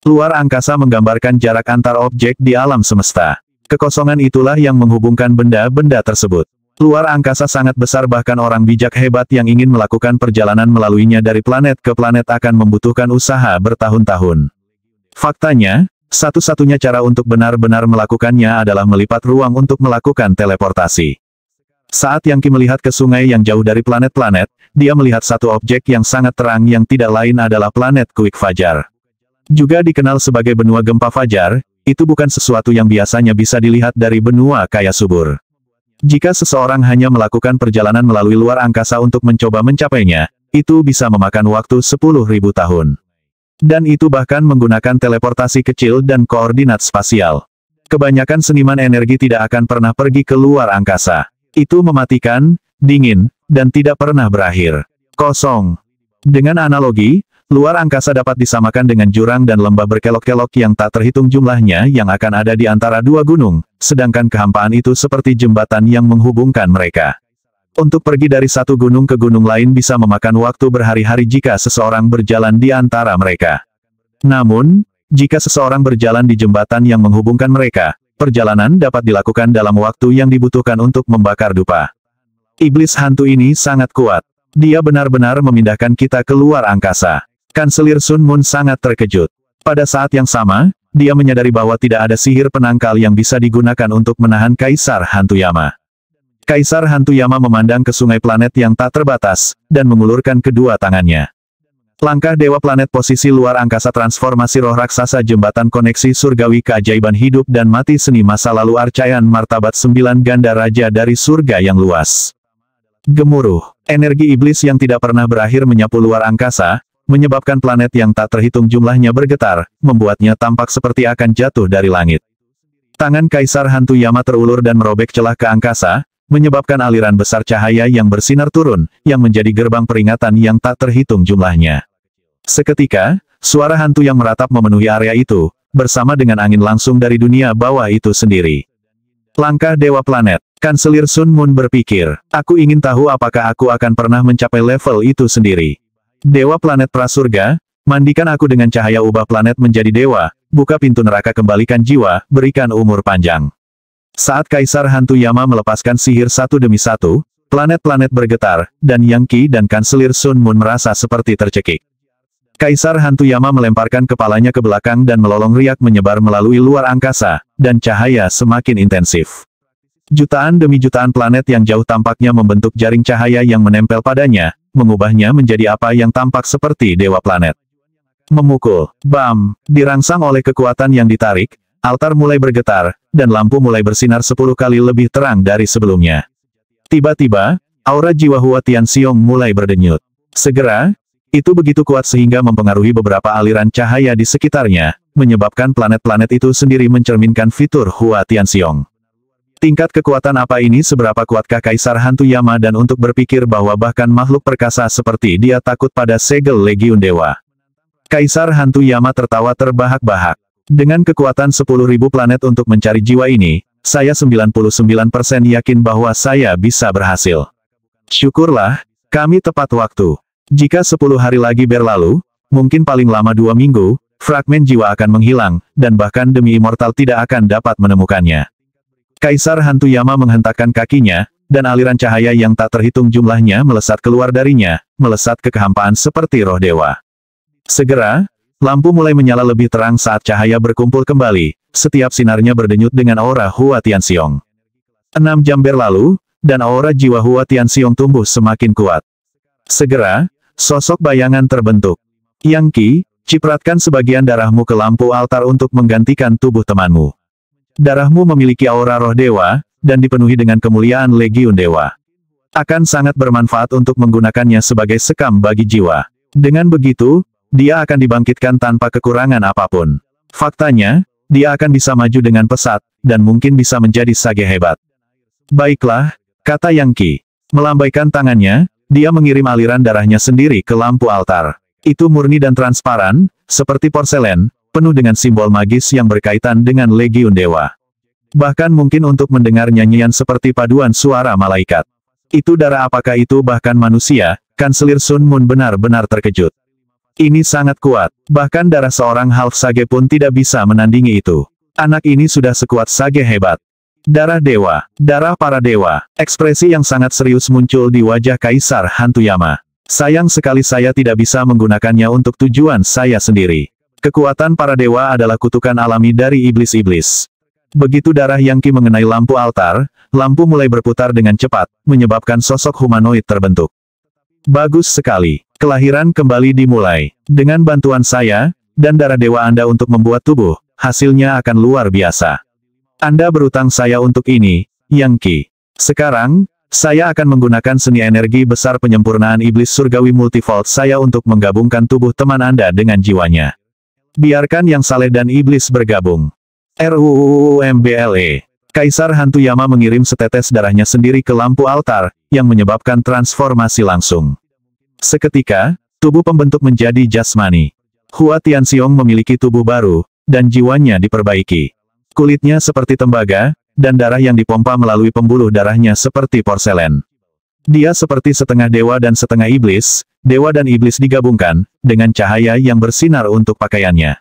Luar angkasa menggambarkan jarak antar objek di alam semesta. Kekosongan itulah yang menghubungkan benda-benda tersebut. Luar angkasa sangat besar, bahkan orang bijak hebat yang ingin melakukan perjalanan melaluinya dari planet ke planet akan membutuhkan usaha bertahun-tahun. Faktanya, satu-satunya cara untuk benar-benar melakukannya adalah melipat ruang untuk melakukan teleportasi. Saat Yang Qi melihat ke sungai yang jauh dari planet-planet, dia melihat satu objek yang sangat terang yang tidak lain adalah planet Kuik Fajar. Juga dikenal sebagai benua gempa fajar, itu bukan sesuatu yang biasanya bisa dilihat dari benua kaya subur. Jika seseorang hanya melakukan perjalanan melalui luar angkasa untuk mencoba mencapainya, itu bisa memakan waktu 10.000 tahun. Dan itu bahkan menggunakan teleportasi kecil dan koordinat spasial. Kebanyakan seniman energi tidak akan pernah pergi ke luar angkasa. Itu mematikan, dingin, dan tidak pernah berakhir. Kosong. Dengan analogi, luar angkasa dapat disamakan dengan jurang dan lembah berkelok-kelok yang tak terhitung jumlahnya yang akan ada di antara dua gunung, sedangkan kehampaan itu seperti jembatan yang menghubungkan mereka. Untuk pergi dari satu gunung ke gunung lain bisa memakan waktu berhari-hari jika seseorang berjalan di antara mereka. Namun, jika seseorang berjalan di jembatan yang menghubungkan mereka, perjalanan dapat dilakukan dalam waktu yang dibutuhkan untuk membakar dupa. Iblis hantu ini sangat kuat. Dia benar-benar memindahkan kita ke luar angkasa. Kanselir Sun Moon sangat terkejut. Pada saat yang sama, dia menyadari bahwa tidak ada sihir penangkal yang bisa digunakan untuk menahan Kaisar Hantu Yama. Kaisar Hantu Yama memandang ke sungai planet yang tak terbatas, dan mengulurkan kedua tangannya. Langkah Dewa Planet posisi luar angkasa transformasi roh raksasa jembatan koneksi surgawi keajaiban hidup dan mati seni masa lalu arcaian martabat 9 ganda raja dari surga yang luas. Gemuruh, energi iblis yang tidak pernah berakhir menyapu luar angkasa, menyebabkan planet yang tak terhitung jumlahnya bergetar, membuatnya tampak seperti akan jatuh dari langit. Tangan Kaisar Hantu Yama terulur dan merobek celah ke angkasa, menyebabkan aliran besar cahaya yang bersinar turun, yang menjadi gerbang peringatan yang tak terhitung jumlahnya. Seketika, suara hantu yang meratap memenuhi area itu, bersama dengan angin langsung dari dunia bawah itu sendiri. Langkah Dewa Planet, Kanselir Sun Moon berpikir, aku ingin tahu apakah aku akan pernah mencapai level itu sendiri. Dewa Planet Prasurga, mandikan aku dengan cahaya ubah planet menjadi dewa, buka pintu neraka kembalikan jiwa, berikan umur panjang. Saat Kaisar Hantu Yama melepaskan sihir satu demi satu, planet-planet bergetar, dan Yang Qi dan Kanselir Sun Moon merasa seperti tercekik. Kaisar Hantu Yama melemparkan kepalanya ke belakang dan melolong riak menyebar melalui luar angkasa, dan cahaya semakin intensif. Jutaan demi jutaan planet yang jauh tampaknya membentuk jaring cahaya yang menempel padanya, mengubahnya menjadi apa yang tampak seperti Dewa Planet. Memukul, bam, dirangsang oleh kekuatan yang ditarik, altar mulai bergetar, dan lampu mulai bersinar 10 kali lebih terang dari sebelumnya. Tiba-tiba, aura jiwa Hua Tianxiong mulai berdenyut. Segera, itu begitu kuat sehingga mempengaruhi beberapa aliran cahaya di sekitarnya, menyebabkan planet-planet itu sendiri mencerminkan fitur Hua Tianxiong. Tingkat kekuatan apa ini? Seberapa kuatkah Kaisar Hantu Yama dan untuk berpikir bahwa bahkan makhluk perkasa seperti dia takut pada segel Legiun Dewa? Kaisar Hantu Yama tertawa terbahak-bahak. Dengan kekuatan 10.000 planet untuk mencari jiwa ini, saya 99% yakin bahwa saya bisa berhasil. Syukurlah, kami tepat waktu. Jika 10 hari lagi berlalu, mungkin paling lama 2 minggu, fragmen jiwa akan menghilang, dan bahkan demi immortal tidak akan dapat menemukannya. Kaisar Hantu Yama menghentakkan kakinya, dan aliran cahaya yang tak terhitung jumlahnya melesat keluar darinya, melesat ke kehampaan seperti roh dewa. Segera, lampu mulai menyala lebih terang saat cahaya berkumpul kembali, setiap sinarnya berdenyut dengan aura Hua Tianxiong. 6 jam berlalu, dan aura jiwa Hua Tianxiong tumbuh semakin kuat. Segera, sosok bayangan terbentuk. Yang Qi, cipratkan sebagian darahmu ke lampu altar untuk menggantikan tubuh temanmu. Darahmu memiliki aura roh dewa, dan dipenuhi dengan kemuliaan legiun dewa. Akan sangat bermanfaat untuk menggunakannya sebagai sekam bagi jiwa. Dengan begitu, dia akan dibangkitkan tanpa kekurangan apapun. Faktanya, dia akan bisa maju dengan pesat, dan mungkin bisa menjadi sage hebat. Baiklah, kata Yang Qi. Melambaikan tangannya, dia mengirim aliran darahnya sendiri ke lampu altar. Itu murni dan transparan, seperti porselen, penuh dengan simbol magis yang berkaitan dengan legiun dewa. Bahkan mungkin untuk mendengar nyanyian seperti paduan suara malaikat. Itu darah apakah itu bahkan manusia? Kanselir Sun Moon benar-benar terkejut. Ini sangat kuat, bahkan darah seorang half sage pun tidak bisa menandingi itu. Anak ini sudah sekuat sage hebat. Darah dewa, darah para dewa. Ekspresi yang sangat serius muncul di wajah Kaisar Hantu Yama. Sayang sekali saya tidak bisa menggunakannya untuk tujuan saya sendiri. Kekuatan para dewa adalah kutukan alami dari iblis-iblis. Begitu darah Yang Qi mengenai lampu altar, lampu mulai berputar dengan cepat, menyebabkan sosok humanoid terbentuk. Bagus sekali. Kelahiran kembali dimulai. Dengan bantuan saya, dan darah dewa Anda untuk membuat tubuh, hasilnya akan luar biasa. Anda berutang saya untuk ini, Yang Qi. Sekarang, saya akan menggunakan seni energi besar penyempurnaan iblis surgawi multivolt saya untuk menggabungkan tubuh teman Anda dengan jiwanya. Biarkan Yang Saleh dan iblis bergabung. RUUMBLE. Kaisar Hantu Yama mengirim setetes darahnya sendiri ke lampu altar, yang menyebabkan transformasi langsung. Seketika, tubuh pembentuk menjadi jasmani. Hua Tianxiong memiliki tubuh baru, dan jiwanya diperbaiki. Kulitnya seperti tembaga, dan darah yang dipompa melalui pembuluh darahnya seperti porselen. Dia seperti setengah dewa dan setengah iblis, dewa dan iblis digabungkan, dengan cahaya yang bersinar untuk pakaiannya.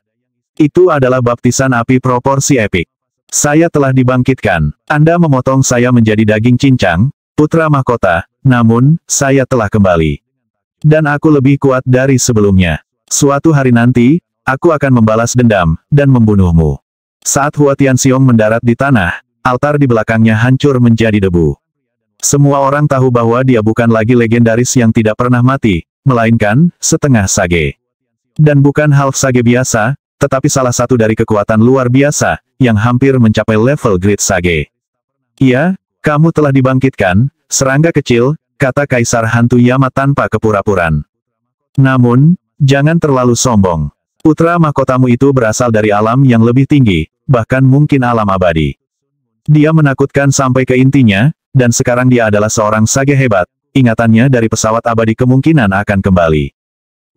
Itu adalah baptisan api proporsi epik. Saya telah dibangkitkan. Anda memotong saya menjadi daging cincang, putra mahkota, namun, saya telah kembali. Dan aku lebih kuat dari sebelumnya. Suatu hari nanti, aku akan membalas dendam, dan membunuhmu. Saat Hua Tianxiong mendarat di tanah, altar di belakangnya hancur menjadi debu. Semua orang tahu bahwa dia bukan lagi legendaris yang tidak pernah mati, melainkan setengah sage. Dan bukan half sage biasa, tetapi salah satu dari kekuatan luar biasa, yang hampir mencapai level Great Sage. Iya, kamu telah dibangkitkan, serangga kecil, kata Kaisar Hantu Yama tanpa kepura-puraan. Namun, jangan terlalu sombong. Putra mahkotamu itu berasal dari alam yang lebih tinggi, bahkan mungkin alam abadi. Dia menakutkan sampai ke intinya, dan sekarang dia adalah seorang sage hebat, ingatannya dari pesawat abadi kemungkinan akan kembali.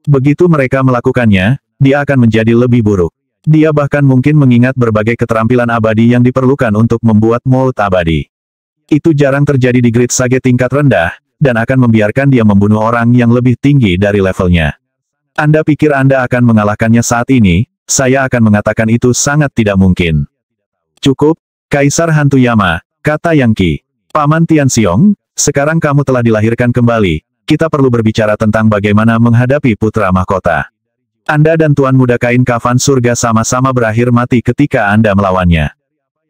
Begitu mereka melakukannya, dia akan menjadi lebih buruk. Dia bahkan mungkin mengingat berbagai keterampilan abadi yang diperlukan untuk membuat mold abadi. Itu jarang terjadi di Great Sage tingkat rendah, dan akan membiarkan dia membunuh orang yang lebih tinggi dari levelnya. Anda pikir Anda akan mengalahkannya saat ini? Saya akan mengatakan itu sangat tidak mungkin. Cukup, Kaisar Hantu Yama, kata Yang Qi. Paman Tianxiong, sekarang kamu telah dilahirkan kembali, kita perlu berbicara tentang bagaimana menghadapi putra mahkota. Anda dan Tuan Muda Kain Kafan Surga sama-sama berakhir mati ketika Anda melawannya.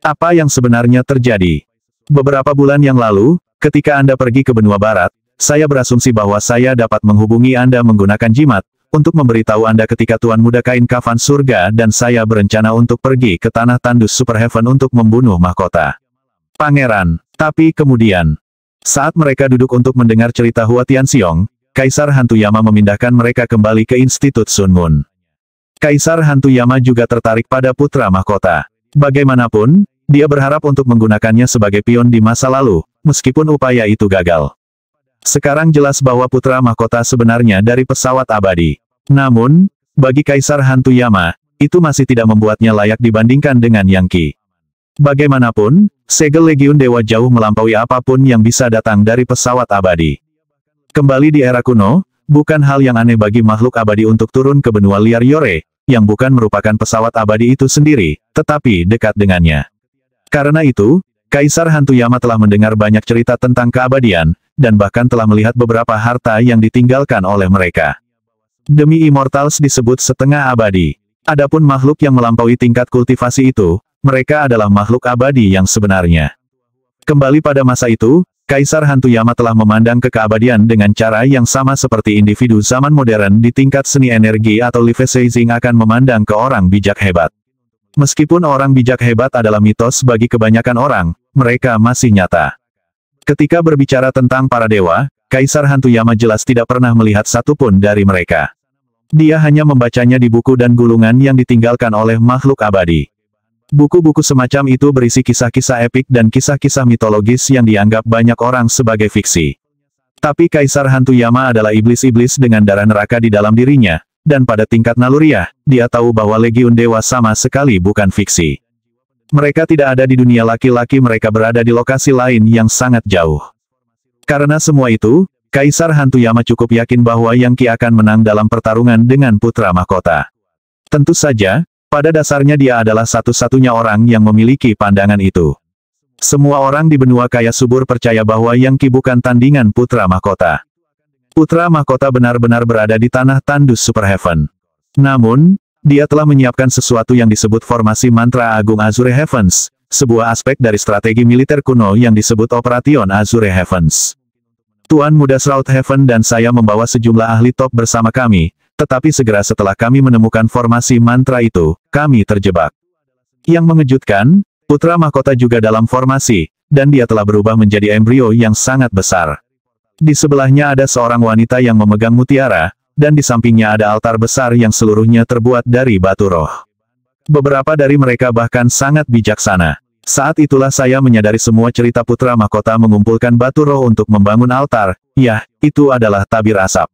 Apa yang sebenarnya terjadi? Beberapa bulan yang lalu, ketika Anda pergi ke benua barat, saya berasumsi bahwa saya dapat menghubungi Anda menggunakan jimat, untuk memberitahu Anda ketika Tuan Muda Kain Kafan Surga dan saya berencana untuk pergi ke tanah tandus Super Heaven untuk membunuh mahkota Pangeran. Tapi kemudian, saat mereka duduk untuk mendengar cerita Hua Tianxiong, Kaisar Hantu Yama memindahkan mereka kembali ke Institut Sun Moon. Kaisar Hantu Yama juga tertarik pada putra mahkota. Bagaimanapun, dia berharap untuk menggunakannya sebagai pion di masa lalu, meskipun upaya itu gagal. Sekarang jelas bahwa putra mahkota sebenarnya dari pesawat abadi. Namun, bagi Kaisar Hantu Yama, itu masih tidak membuatnya layak dibandingkan dengan Yang Qi. Bagaimanapun, segel Legiun Dewa jauh melampaui apapun yang bisa datang dari pesawat abadi. Kembali di era kuno, bukan hal yang aneh bagi makhluk abadi untuk turun ke benua liar Yore, yang bukan merupakan pesawat abadi itu sendiri, tetapi dekat dengannya. Karena itu, Kaisar Hantu Yama telah mendengar banyak cerita tentang keabadian, dan bahkan telah melihat beberapa harta yang ditinggalkan oleh mereka. Demi Immortals disebut setengah abadi. Adapun makhluk yang melampaui tingkat kultivasi itu, mereka adalah makhluk abadi yang sebenarnya. Kembali pada masa itu, Kaisar Hantuyama telah memandang keabadian dengan cara yang sama seperti individu zaman modern di tingkat seni energi atau Life-Sizing akan memandang ke orang bijak hebat. Meskipun orang bijak hebat adalah mitos bagi kebanyakan orang, mereka masih nyata. Ketika berbicara tentang para dewa, Kaisar Hantuyama jelas tidak pernah melihat satupun dari mereka. Dia hanya membacanya di buku dan gulungan yang ditinggalkan oleh makhluk abadi. Buku-buku semacam itu berisi kisah-kisah epik dan kisah-kisah mitologis yang dianggap banyak orang sebagai fiksi. Tapi Kaisar Hantuyama adalah iblis-iblis dengan darah neraka di dalam dirinya, dan pada tingkat naluriah, dia tahu bahwa Legiun Dewa sama sekali bukan fiksi. Mereka tidak ada di dunia laki-laki, mereka berada di lokasi lain yang sangat jauh. Karena semua itu, Kaisar Hantuyama cukup yakin bahwa Yang Qi akan menang dalam pertarungan dengan putra mahkota. Tentu saja, pada dasarnya dia adalah satu-satunya orang yang memiliki pandangan itu. Semua orang di benua kaya subur percaya bahwa Yang Qi bukan tandingan putra mahkota. Putra mahkota benar-benar berada di tanah tandus Super Heaven. Namun, dia telah menyiapkan sesuatu yang disebut formasi mantra agung Azure Heavens, sebuah aspek dari strategi militer kuno yang disebut Operation Azure Heavens. Tuan Muda Shroud Heaven dan saya membawa sejumlah ahli top bersama kami, tetapi segera setelah kami menemukan formasi mantra itu, kami terjebak. Yang mengejutkan, putra mahkota juga dalam formasi, dan dia telah berubah menjadi embrio yang sangat besar. Di sebelahnya ada seorang wanita yang memegang mutiara, dan di sampingnya ada altar besar yang seluruhnya terbuat dari batu roh. Beberapa dari mereka bahkan sangat bijaksana. Saat itulah saya menyadari semua cerita putra mahkota mengumpulkan batu roh untuk membangun altar, itu adalah tabir asap.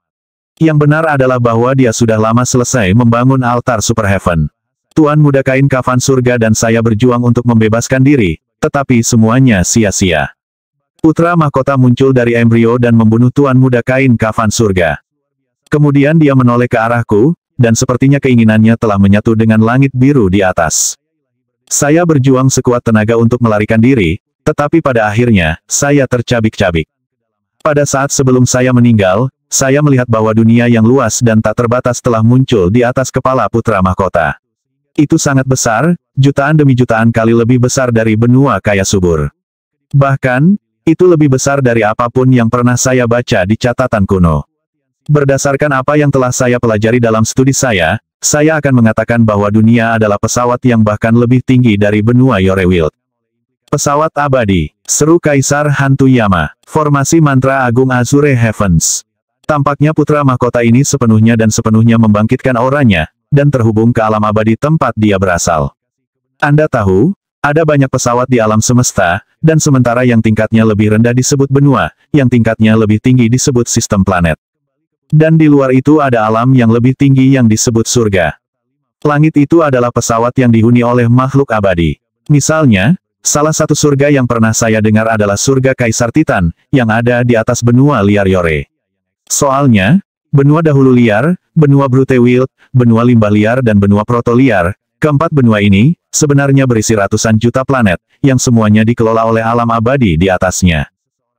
Yang benar adalah bahwa dia sudah lama selesai membangun altar Super Heaven. Tuan Muda Kain Kafan Surga dan saya berjuang untuk membebaskan diri, tetapi semuanya sia-sia. Putra mahkota muncul dari embrio dan membunuh Tuan Muda Kain Kafan Surga. Kemudian dia menoleh ke arahku, dan sepertinya keinginannya telah menyatu dengan langit biru di atas. Saya berjuang sekuat tenaga untuk melarikan diri, tetapi pada akhirnya, saya tercabik-cabik. Pada saat sebelum saya meninggal, saya melihat bahwa dunia yang luas dan tak terbatas telah muncul di atas kepala putra mahkota. Itu sangat besar, jutaan demi jutaan kali lebih besar dari benua kaya subur. Bahkan, itu lebih besar dari apapun yang pernah saya baca di catatan kuno. Berdasarkan apa yang telah saya pelajari dalam studi saya akan mengatakan bahwa dunia adalah pesawat yang bahkan lebih tinggi dari benua Yorewild. Pesawat abadi, seru Kaisar Hantuyama, formasi mantra agung Azure Heavens. Tampaknya putra mahkota ini sepenuhnya membangkitkan auranya, dan terhubung ke alam abadi tempat dia berasal. Anda tahu, ada banyak pesawat di alam semesta, dan sementara yang tingkatnya lebih rendah disebut benua, yang tingkatnya lebih tinggi disebut sistem planet. Dan di luar itu ada alam yang lebih tinggi yang disebut surga. Langit itu adalah pesawat yang dihuni oleh makhluk abadi. Misalnya, salah satu surga yang pernah saya dengar adalah surga Kaisar Titan, yang ada di atas benua liar Yore. Soalnya, benua dahulu liar, benua Brute Wild, benua limbah liar dan benua proto liar, keempat benua ini, sebenarnya berisi ratusan juta planet, yang semuanya dikelola oleh alam abadi di atasnya.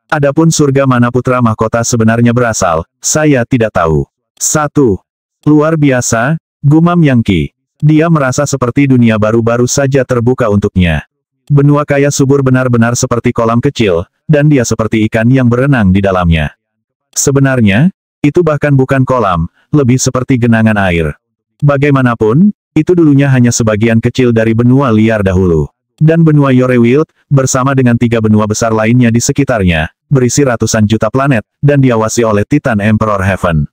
Adapun surga mana putra mahkota sebenarnya berasal, saya tidak tahu. 1. Luar biasa, gumam Yang Qi. Dia merasa seperti dunia baru-baru saja terbuka untuknya. Benua kaya subur benar-benar seperti kolam kecil, dan dia seperti ikan yang berenang di dalamnya. Sebenarnya, itu bahkan bukan kolam, lebih seperti genangan air. Bagaimanapun, itu dulunya hanya sebagian kecil dari benua liar dahulu. Dan benua Yorewild, bersama dengan 3 benua besar lainnya di sekitarnya, berisi ratusan juta planet, dan diawasi oleh Titan Emperor Heaven.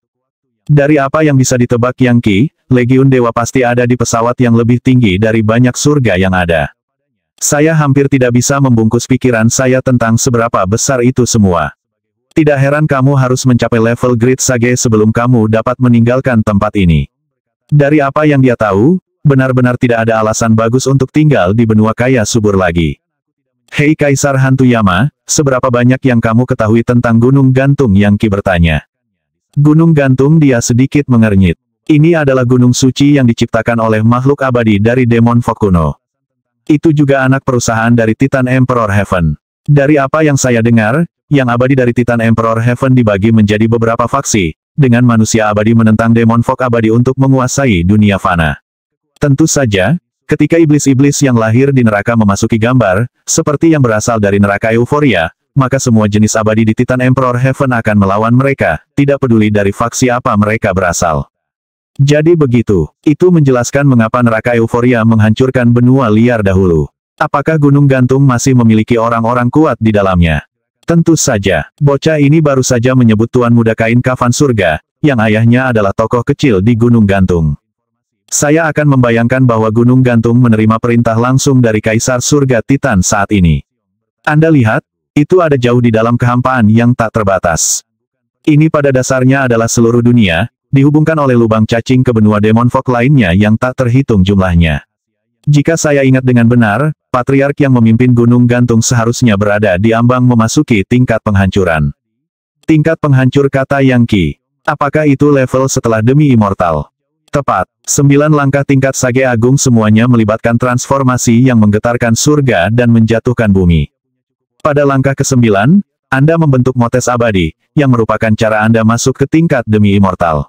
Dari apa yang bisa ditebak Yang Qi, Legiun Dewa pasti ada di pesawat yang lebih tinggi dari banyak surga yang ada. Saya hampir tidak bisa membungkus pikiran saya tentang seberapa besar itu semua. Tidak heran kamu harus mencapai level Great Sage sebelum kamu dapat meninggalkan tempat ini. Dari apa yang dia tahu, benar-benar tidak ada alasan bagus untuk tinggal di benua kaya subur lagi. Hei Kaisar Hantuyama, seberapa banyak yang kamu ketahui tentang Gunung Gantung? Yang Qi bertanya. Gunung Gantung, dia sedikit mengernyit. Ini adalah gunung suci yang diciptakan oleh makhluk abadi dari Demon Fog kuno. Itu juga anak perusahaan dari Titan Emperor Heaven. Dari apa yang saya dengar, yang abadi dari Titan Emperor Heaven dibagi menjadi beberapa faksi, dengan manusia abadi menentang demon fog abadi untuk menguasai dunia fana. Tentu saja, ketika iblis-iblis yang lahir di neraka memasuki gambar, seperti yang berasal dari neraka euforia, maka semua jenis abadi di Titan Emperor Heaven akan melawan mereka, tidak peduli dari faksi apa mereka berasal. Jadi begitu, itu menjelaskan mengapa neraka euforia menghancurkan benua liar dahulu. Apakah Gunung Gantung masih memiliki orang-orang kuat di dalamnya? Tentu saja, bocah ini baru saja menyebut Tuan Muda Kain Kafan Surga, yang ayahnya adalah tokoh kecil di Gunung Gantung. Saya akan membayangkan bahwa Gunung Gantung menerima perintah langsung dari Kaisar Surga Titan saat ini. Anda lihat, itu ada jauh di dalam kehampaan yang tak terbatas. Ini pada dasarnya adalah seluruh dunia, dihubungkan oleh lubang cacing ke benua demon fog lainnya yang tak terhitung jumlahnya. Jika saya ingat dengan benar, Patriark yang memimpin Gunung Gantung seharusnya berada di ambang memasuki tingkat penghancuran. Tingkat penghancur, kata Yang Qi. Apakah itu level setelah Demi Immortal? Tepat, 9 langkah tingkat Sage Agung semuanya melibatkan transformasi yang menggetarkan surga dan menjatuhkan bumi. Pada langkah ke-9, Anda membentuk motes abadi, yang merupakan cara Anda masuk ke tingkat Demi Immortal.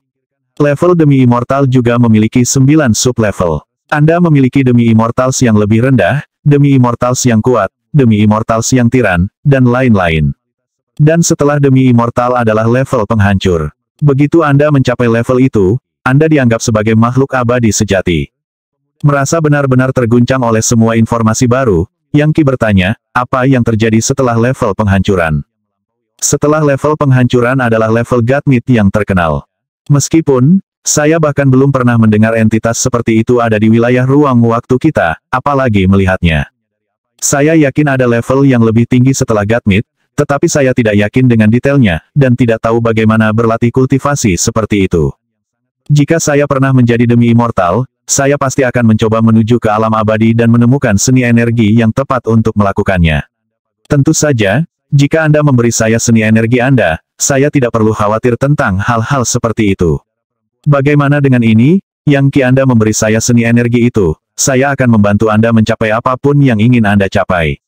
Level Demi Immortal juga memiliki 9 sub-level. Anda memiliki Demi Immortals yang lebih rendah, Demi Immortals yang kuat, Demi Immortals yang tiran, dan lain-lain. Dan setelah Demi Immortal adalah level penghancur. Begitu Anda mencapai level itu, Anda dianggap sebagai makhluk abadi sejati. Merasa benar-benar terguncang oleh semua informasi baru, Yang Qi bertanya, apa yang terjadi setelah level penghancuran? Setelah level penghancuran adalah level Godmid yang terkenal. Meskipun saya bahkan belum pernah mendengar entitas seperti itu ada di wilayah ruang waktu kita, apalagi melihatnya. Saya yakin ada level yang lebih tinggi setelah Godmid, tetapi saya tidak yakin dengan detailnya, dan tidak tahu bagaimana berlatih kultivasi seperti itu. Jika saya pernah menjadi Demi Immortal, saya pasti akan mencoba menuju ke alam abadi dan menemukan seni energi yang tepat untuk melakukannya. Tentu saja, jika Anda memberi saya seni energi Anda, saya tidak perlu khawatir tentang hal-hal seperti itu. Bagaimana dengan ini, Yang Qi? Anda memberi saya seni energi itu, saya akan membantu Anda mencapai apapun yang ingin Anda capai.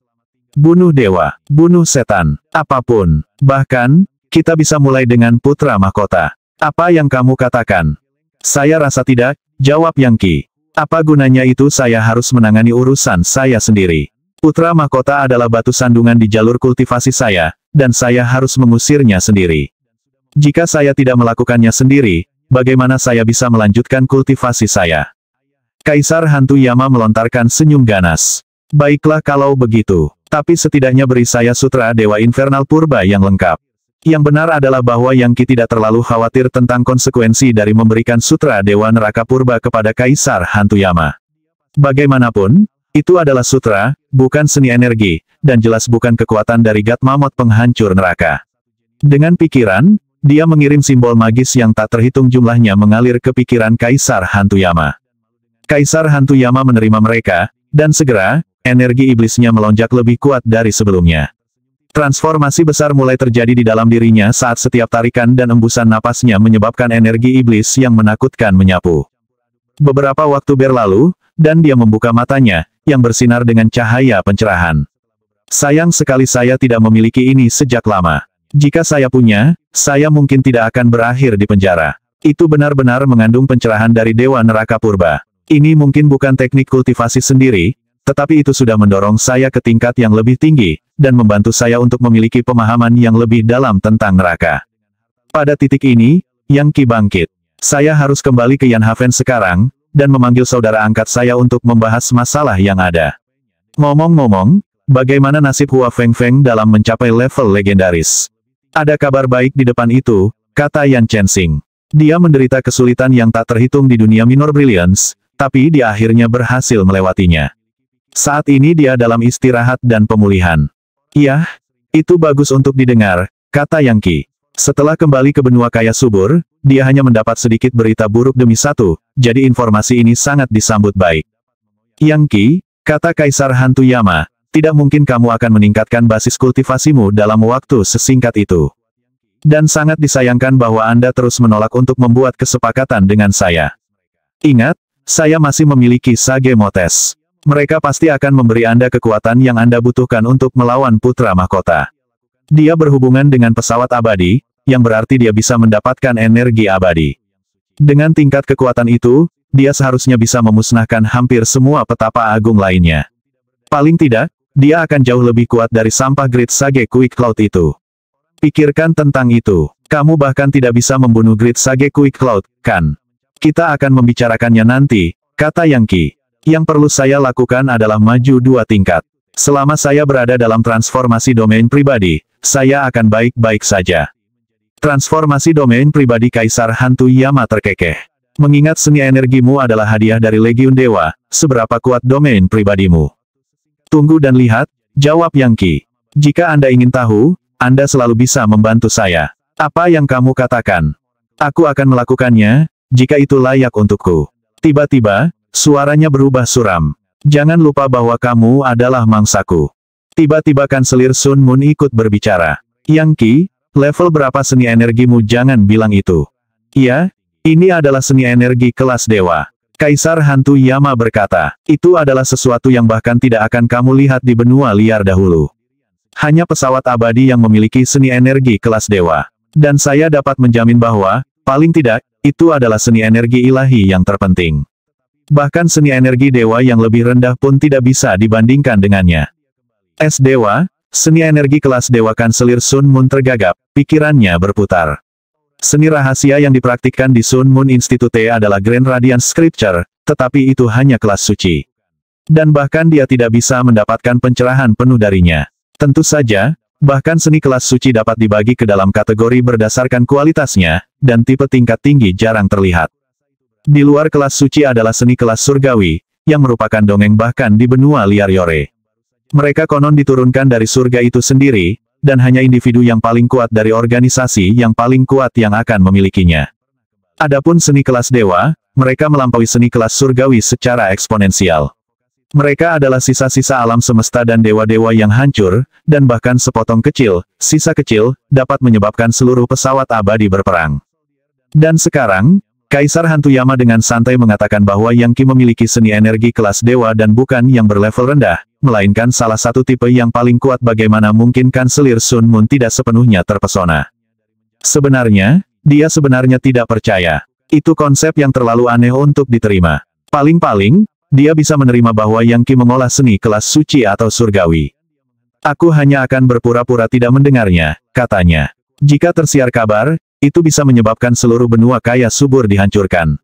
Bunuh dewa, bunuh setan, apapun. Bahkan, kita bisa mulai dengan putra mahkota. Apa yang kamu katakan? Saya rasa tidak, jawab Yang Qi. Apa gunanya itu? Saya harus menangani urusan saya sendiri. Putra mahkota adalah batu sandungan di jalur kultivasi saya, dan saya harus mengusirnya sendiri. Jika saya tidak melakukannya sendiri, bagaimana saya bisa melanjutkan kultivasi saya? Kaisar Hantu Yama melontarkan senyum ganas. Baiklah kalau begitu. Tapi setidaknya beri saya sutra Dewa Infernal Purba yang lengkap. Yang benar adalah bahwa Yang Qi tidak terlalu khawatir tentang konsekuensi dari memberikan sutra Dewa Neraka Purba kepada Kaisar Hantu Yama. Bagaimanapun, itu adalah sutra, bukan seni energi, dan jelas bukan kekuatan dari God Mammoth penghancur neraka. Dengan pikiran, dia mengirim simbol magis yang tak terhitung jumlahnya mengalir ke pikiran Kaisar Hantu Yama. Kaisar Hantu Yama menerima mereka, dan segera, energi iblisnya melonjak lebih kuat dari sebelumnya. Transformasi besar mulai terjadi di dalam dirinya saat setiap tarikan dan embusan napasnya menyebabkan energi iblis yang menakutkan menyapu. Beberapa waktu berlalu, dan dia membuka matanya, yang bersinar dengan cahaya pencerahan. Sayang sekali saya tidak memiliki ini sejak lama. Jika saya punya, saya mungkin tidak akan berakhir di penjara. Itu benar-benar mengandung pencerahan dari Dewa Neraka Purba. Ini mungkin bukan teknik kultivasi sendiri, tetapi itu sudah mendorong saya ke tingkat yang lebih tinggi, dan membantu saya untuk memiliki pemahaman yang lebih dalam tentang neraka. Pada titik ini, Yang Qi bangkit. Saya harus kembali ke Yanhaven sekarang, dan memanggil saudara angkat saya untuk membahas masalah yang ada. Ngomong-ngomong, bagaimana nasib Hua Fengfeng dalam mencapai level legendaris? Ada kabar baik di depan itu, kata Yan Chensing. Dia menderita kesulitan yang tak terhitung di dunia Minor Brilliance, tapi dia akhirnya berhasil melewatinya. Saat ini dia dalam istirahat dan pemulihan. Iya, itu bagus untuk didengar, kata Yang Qi. Setelah kembali ke benua kaya subur, dia hanya mendapat sedikit berita buruk demi satu, jadi informasi ini sangat disambut baik. Yang Qi, kata Kaisar Hantu Yama, tidak mungkin kamu akan meningkatkan basis kultivasimu dalam waktu sesingkat itu. Dan sangat disayangkan bahwa Anda terus menolak untuk membuat kesepakatan dengan saya. Ingat, saya masih memiliki Sage Motes. Mereka pasti akan memberi Anda kekuatan yang Anda butuhkan untuk melawan Putra Mahkota. Dia berhubungan dengan pesawat abadi, yang berarti dia bisa mendapatkan energi abadi. Dengan tingkat kekuatan itu, dia seharusnya bisa memusnahkan hampir semua petapa agung lainnya. Paling tidak, dia akan jauh lebih kuat dari sampah Great Sage Quick Cloud itu. Pikirkan tentang itu. Kamu bahkan tidak bisa membunuh Great Sage Quick Cloud, kan? Kita akan membicarakannya nanti, kata Yang Qi. Yang perlu saya lakukan adalah maju 2 tingkat. Selama saya berada dalam transformasi domain pribadi, saya akan baik-baik saja. Transformasi domain pribadi Kaisar Hantu Yama terkekeh. Mengingat seni energimu adalah hadiah dari Legiun Dewa, seberapa kuat domain pribadimu? Tunggu dan lihat, jawab Yang Qi. Jika Anda ingin tahu, Anda selalu bisa membantu saya. Apa yang kamu katakan? Aku akan melakukannya, jika itu layak untukku. Tiba-tiba, suaranya berubah suram. Jangan lupa bahwa kamu adalah mangsaku. Tiba-tiba Kanselir Sun Moon ikut berbicara. Yang Qi, level berapa seni energimu? Jangan bilang itu. Iya, ini adalah seni energi kelas dewa. Kaisar Hantu Yama berkata, itu adalah sesuatu yang bahkan tidak akan kamu lihat di benua liar dahulu. Hanya pesawat abadi yang memiliki seni energi kelas dewa. Dan saya dapat menjamin bahwa, paling tidak, itu adalah seni energi ilahi yang terpenting. Bahkan seni energi dewa yang lebih rendah pun tidak bisa dibandingkan dengannya. Es dewa, seni energi kelas dewa. Kanselir Sun Moon tergagap, pikirannya berputar. Seni rahasia yang dipraktikkan di Sun Moon Institute adalah Grand Radiance Scripture, tetapi itu hanya kelas suci. Dan bahkan dia tidak bisa mendapatkan pencerahan penuh darinya. Tentu saja, bahkan seni kelas suci dapat dibagi ke dalam kategori berdasarkan kualitasnya, dan tipe tingkat tinggi jarang terlihat. Di luar kelas suci adalah seni kelas surgawi, yang merupakan dongeng bahkan di benua liar Yore. Mereka konon diturunkan dari surga itu sendiri, dan hanya individu yang paling kuat dari organisasi yang paling kuat yang akan memilikinya. Adapun seni kelas dewa, mereka melampaui seni kelas surgawi secara eksponensial. Mereka adalah sisa-sisa alam semesta dan dewa-dewa yang hancur, dan bahkan sepotong kecil, sisa kecil, dapat menyebabkan seluruh pesawat abadi berperang. Dan sekarang, Kaisar Hantu Yama dengan santai mengatakan bahwa Yang Qi memiliki seni energi kelas dewa dan bukan yang berlevel rendah, melainkan salah satu tipe yang paling kuat. Bagaimana mungkin Kanselir Sun Moon tidak sepenuhnya terpesona? Sebenarnya, dia sebenarnya tidak percaya. Itu konsep yang terlalu aneh untuk diterima. Paling-paling, dia bisa menerima bahwa Yang Qi mengolah seni kelas suci atau surgawi. Aku hanya akan berpura-pura tidak mendengarnya, katanya. Jika tersiar kabar, itu bisa menyebabkan seluruh benua kaya subur dihancurkan.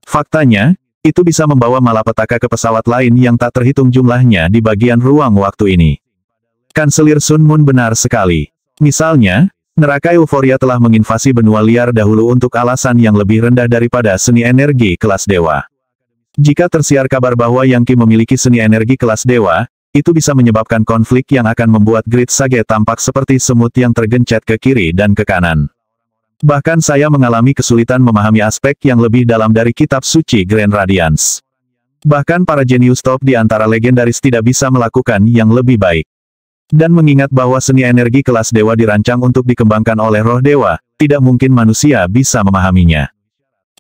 Faktanya, itu bisa membawa malapetaka ke pesawat lain yang tak terhitung jumlahnya di bagian ruang waktu ini. Kanselir Sun Moon benar sekali. Misalnya, neraka euforia telah menginvasi benua liar dahulu untuk alasan yang lebih rendah daripada seni energi kelas dewa. Jika tersiar kabar bahwa Yang Qi memiliki seni energi kelas dewa, itu bisa menyebabkan konflik yang akan membuat Great Sage tampak seperti semut yang tergencet ke kiri dan ke kanan. Bahkan saya mengalami kesulitan memahami aspek yang lebih dalam dari kitab suci Grand Radiance. Bahkan para jenius top di antara legendaris tidak bisa melakukan yang lebih baik. Dan mengingat bahwa seni energi kelas dewa dirancang untuk dikembangkan oleh roh dewa, tidak mungkin manusia bisa memahaminya.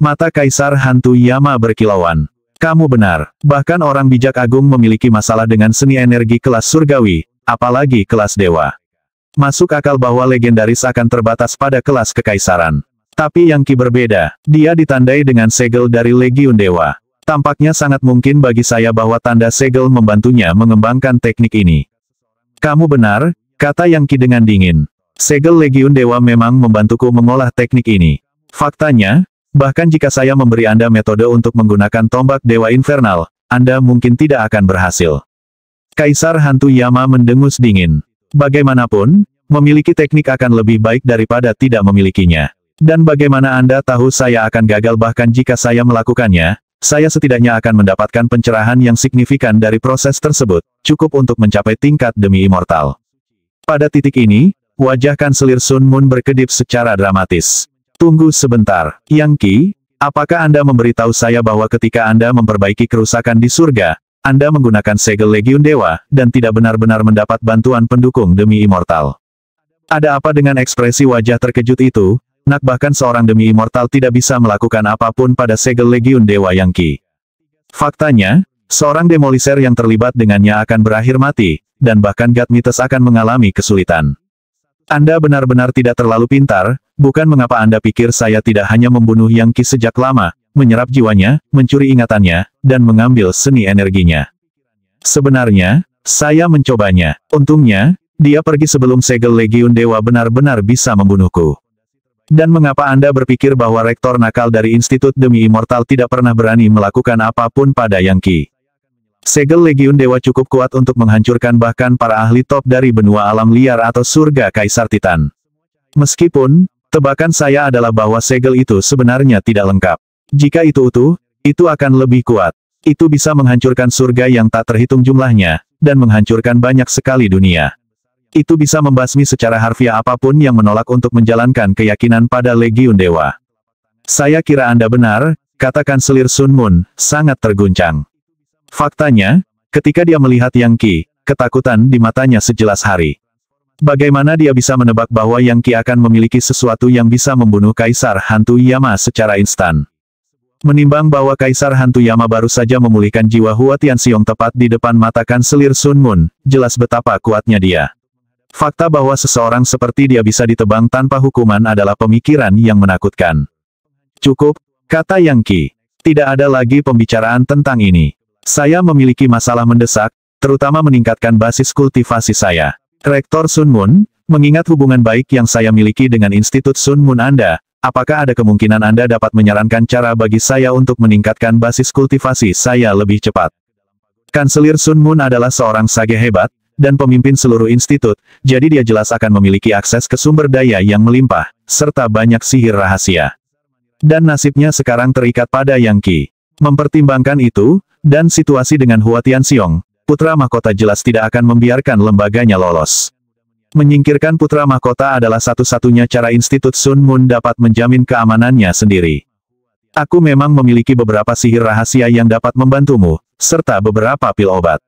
Mata Kaisar Hantu Yama berkilauan. Kamu benar, bahkan orang bijak agung memiliki masalah dengan seni energi kelas surgawi, apalagi kelas dewa. Masuk akal bahwa legendaris akan terbatas pada kelas kekaisaran. Tapi Yang Qi berbeda, dia ditandai dengan segel dari Legiun Dewa. Tampaknya sangat mungkin bagi saya bahwa tanda segel membantunya mengembangkan teknik ini. Kamu benar, kata Yang Qi dengan dingin. Segel Legiun Dewa memang membantuku mengolah teknik ini. Faktanya, bahkan jika saya memberi Anda metode untuk menggunakan tombak Dewa Infernal, Anda mungkin tidak akan berhasil. Kaisar Hantu Yama mendengus dingin. Bagaimanapun, memiliki teknik akan lebih baik daripada tidak memilikinya. Dan bagaimana Anda tahu saya akan gagal? Bahkan jika saya melakukannya, saya setidaknya akan mendapatkan pencerahan yang signifikan dari proses tersebut, cukup untuk mencapai tingkat demi immortal. Pada titik ini, wajah Kanselir Sun Moon berkedip secara dramatis. Tunggu sebentar, Yang Qi, apakah Anda memberitahu saya bahwa ketika Anda memperbaiki kerusakan di surga, Anda menggunakan segel Legiun Dewa, dan tidak benar-benar mendapat bantuan pendukung demi immortal? Ada apa dengan ekspresi wajah terkejut itu? Nak bahkan seorang demi immortal tidak bisa melakukan apapun pada segel Legiun Dewa Yang Qi. Faktanya, seorang demoliser yang terlibat dengannya akan berakhir mati, dan bahkan God Mites akan mengalami kesulitan. Anda benar-benar tidak terlalu pintar, bukan mengapa Anda pikir saya tidak hanya membunuh Yang Qi sejak lama, menyerap jiwanya, mencuri ingatannya, dan mengambil seni energinya. Sebenarnya, saya mencobanya. Untungnya, dia pergi sebelum segel Legiun Dewa benar-benar bisa membunuhku. Dan mengapa Anda berpikir bahwa rektor nakal dari Institut Demi Immortal tidak pernah berani melakukan apapun pada Yang Qi? Segel Legiun Dewa cukup kuat untuk menghancurkan bahkan para ahli top dari benua alam liar atau surga Kaisar Titan. Meskipun, tebakan saya adalah bahwa segel itu sebenarnya tidak lengkap. Jika itu utuh, itu akan lebih kuat. Itu bisa menghancurkan surga yang tak terhitung jumlahnya, dan menghancurkan banyak sekali dunia. Itu bisa membasmi secara harfiah apapun yang menolak untuk menjalankan keyakinan pada Legiun Dewa. Saya kira Anda benar, kata Kanselir Sun Moon, sangat terguncang. Faktanya, ketika dia melihat Yang Qi, ketakutan di matanya sejelas hari. Bagaimana dia bisa menebak bahwa Yang Qi akan memiliki sesuatu yang bisa membunuh Kaisar Hantu Yama secara instan? Menimbang bahwa Kaisar Hantu Yama baru saja memulihkan jiwa Hua Tianxiong tepat di depan mata Kanselir Sun Moon, jelas betapa kuatnya dia. Fakta bahwa seseorang seperti dia bisa ditebang tanpa hukuman adalah pemikiran yang menakutkan. Cukup, kata Yang Qi. Tidak ada lagi pembicaraan tentang ini. Saya memiliki masalah mendesak, terutama meningkatkan basis kultivasi saya. Rektor Sun Moon, mengingat hubungan baik yang saya miliki dengan Institut Sun Moon Anda, apakah ada kemungkinan Anda dapat menyarankan cara bagi saya untuk meningkatkan basis kultivasi saya lebih cepat? Kanselir Sun Moon adalah seorang sage hebat, dan pemimpin seluruh institut, jadi dia jelas akan memiliki akses ke sumber daya yang melimpah, serta banyak sihir rahasia. Dan nasibnya sekarang terikat pada Yang Qi. Mempertimbangkan itu, dan situasi dengan Hua Tianxiong, putra mahkota jelas tidak akan membiarkan lembaganya lolos. Menyingkirkan putra mahkota adalah satu-satunya cara Institut Sun Moon dapat menjamin keamanannya sendiri. Aku memang memiliki beberapa sihir rahasia yang dapat membantumu, serta beberapa pil obat.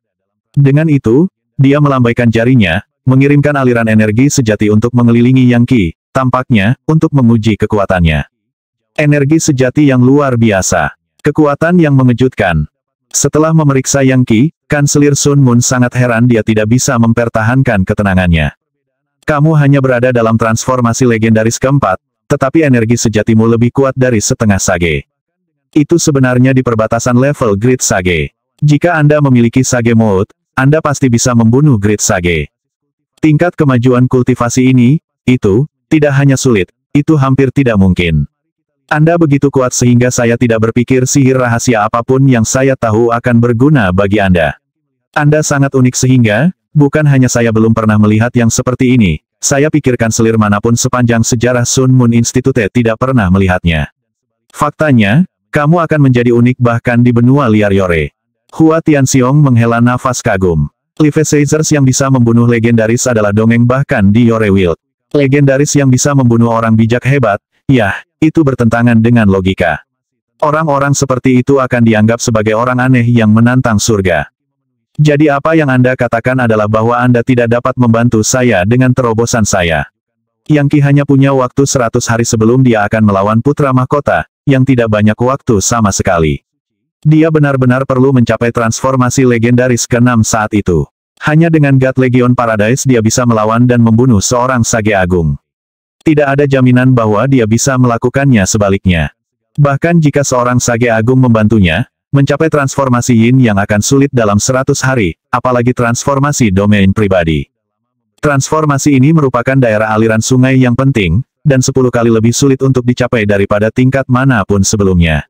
Dengan itu, dia melambaikan jarinya, mengirimkan aliran energi sejati untuk mengelilingi Yang Qi, tampaknya, untuk menguji kekuatannya. Energi sejati yang luar biasa. Kekuatan yang mengejutkan. Setelah memeriksa Yang Qi, Kanselir Sun Moon sangat heran dia tidak bisa mempertahankan ketenangannya. Kamu hanya berada dalam transformasi legendaris keempat, tetapi energi sejatimu lebih kuat dari setengah sage. Itu sebenarnya di perbatasan level Great Sage. Jika Anda memiliki Sage Mode, Anda pasti bisa membunuh Great Sage. Tingkat kemajuan kultivasi ini, itu, tidak hanya sulit, itu hampir tidak mungkin. Anda begitu kuat sehingga saya tidak berpikir sihir rahasia apapun yang saya tahu akan berguna bagi Anda. Anda sangat unik sehingga, bukan hanya saya belum pernah melihat yang seperti ini, saya pikirkan selir manapun sepanjang sejarah Sun Moon Institute tidak pernah melihatnya. Faktanya, kamu akan menjadi unik bahkan di benua liar Yore. Hua Tianxiong menghela nafas kagum. Live Caesars yang bisa membunuh legendaris adalah dongeng bahkan di Yore Wild. Legendaris yang bisa membunuh orang bijak hebat, ya, itu bertentangan dengan logika. Orang-orang seperti itu akan dianggap sebagai orang aneh yang menantang surga. Jadi apa yang Anda katakan adalah bahwa Anda tidak dapat membantu saya dengan terobosan saya. Yang Qi hanya punya waktu 100 hari sebelum dia akan melawan putra mahkota, yang tidak banyak waktu sama sekali. Dia benar-benar perlu mencapai transformasi legendaris ke-6 saat itu. Hanya dengan God Legion Paradise dia bisa melawan dan membunuh seorang Sage Agung. Tidak ada jaminan bahwa dia bisa melakukannya sebaliknya. Bahkan jika seorang Sage Agung membantunya, mencapai transformasi Yin yang akan sulit dalam 100 hari, apalagi transformasi domain pribadi. Transformasi ini merupakan daerah aliran sungai yang penting, dan 10 kali lebih sulit untuk dicapai daripada tingkat manapun sebelumnya.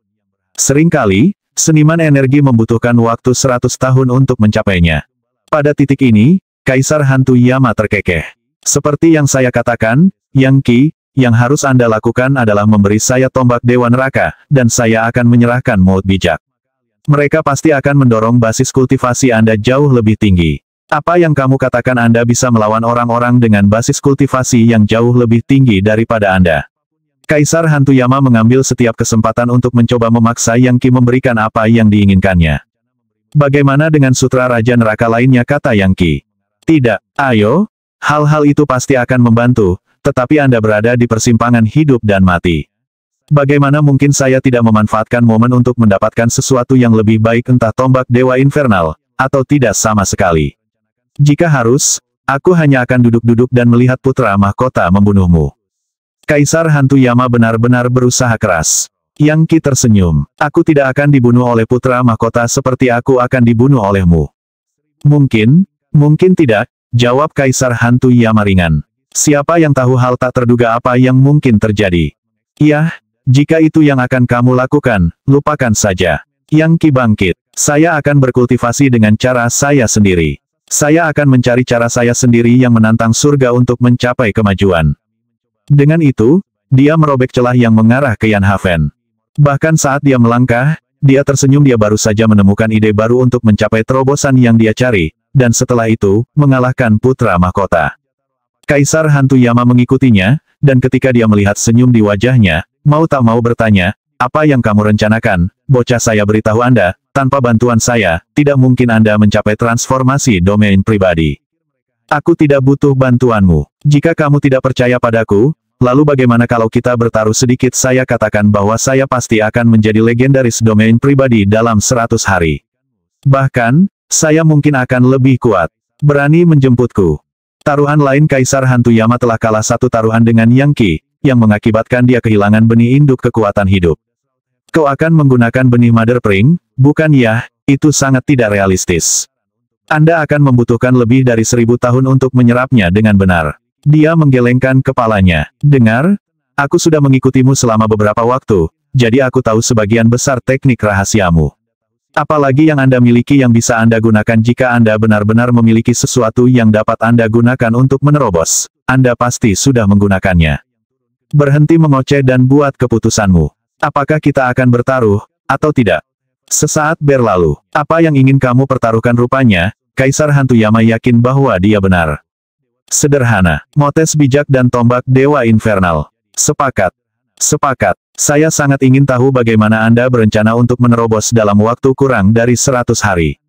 Seringkali, seniman energi membutuhkan waktu 100 tahun untuk mencapainya. Pada titik ini, Kaisar Hantu Yama terkekeh. Seperti yang saya katakan, Yang Qi, yang harus Anda lakukan adalah memberi saya tombak Dewa Neraka, dan saya akan menyerahkan mode bijak. Mereka pasti akan mendorong basis kultivasi Anda jauh lebih tinggi. Apa yang kamu katakan Anda bisa melawan orang-orang dengan basis kultivasi yang jauh lebih tinggi daripada Anda? Kaisar Hantu Yama mengambil setiap kesempatan untuk mencoba memaksa Yang Qi memberikan apa yang diinginkannya. Bagaimana dengan sutra Raja Neraka lainnya, kata Yang Qi. Tidak, ayo, hal-hal itu pasti akan membantu, tetapi Anda berada di persimpangan hidup dan mati. Bagaimana mungkin saya tidak memanfaatkan momen untuk mendapatkan sesuatu yang lebih baik, entah tombak Dewa Infernal, atau tidak sama sekali. Jika harus, aku hanya akan duduk-duduk dan melihat putra mahkota membunuhmu. Kaisar Hantu Yama benar-benar berusaha keras. Yang Qi tersenyum. Aku tidak akan dibunuh oleh putra mahkota seperti aku akan dibunuh olehmu. Mungkin tidak, jawab Kaisar Hantu Yama ringan. Siapa yang tahu hal tak terduga apa yang mungkin terjadi? Yah, jika itu yang akan kamu lakukan, lupakan saja. Yang Qi bangkit. Saya akan berkultivasi dengan cara saya sendiri. Saya akan mencari cara saya sendiri yang menantang surga untuk mencapai kemajuan. Dengan itu, dia merobek celah yang mengarah ke Yan Haven. Bahkan saat dia melangkah, dia tersenyum. Dia baru saja menemukan ide baru untuk mencapai terobosan yang dia cari, dan setelah itu, mengalahkan putra mahkota. Kaisar Hantu Yama mengikutinya, dan ketika dia melihat senyum di wajahnya, mau tak mau bertanya, apa yang kamu rencanakan, bocah? Saya beritahu Anda, tanpa bantuan saya, tidak mungkin Anda mencapai transformasi domain pribadi. Aku tidak butuh bantuanmu. Jika kamu tidak percaya padaku, lalu bagaimana kalau kita bertaruh sedikit? Saya katakan bahwa saya pasti akan menjadi legendaris domain pribadi dalam 100 hari. Bahkan, saya mungkin akan lebih kuat. Berani menjemputku? Taruhan lain Kaisar Hantu Yama telah kalah satu taruhan dengan Yang Qi, yang mengakibatkan dia kehilangan benih induk kekuatan hidup. Kau akan menggunakan benih Mother Pring, bukan ya? Itu sangat tidak realistis. Anda akan membutuhkan lebih dari 1000 tahun untuk menyerapnya dengan benar. Dia menggelengkan kepalanya. Dengar, aku sudah mengikutimu selama beberapa waktu, jadi aku tahu sebagian besar teknik rahasiamu. Apalagi yang Anda miliki yang bisa Anda gunakan? Jika Anda benar-benar memiliki sesuatu yang dapat Anda gunakan untuk menerobos, Anda pasti sudah menggunakannya. Berhenti mengoceh dan buat keputusanmu. Apakah kita akan bertaruh, atau tidak? Sesaat berlalu. Apa yang ingin kamu pertaruhkan? Rupanya, Kaisar Hantu Yama yakin bahwa dia benar. Sederhana. Motes bijak dan tombak Dewa Infernal. Sepakat. Sepakat. Saya sangat ingin tahu bagaimana Anda berencana untuk menerobos dalam waktu kurang dari 100 hari.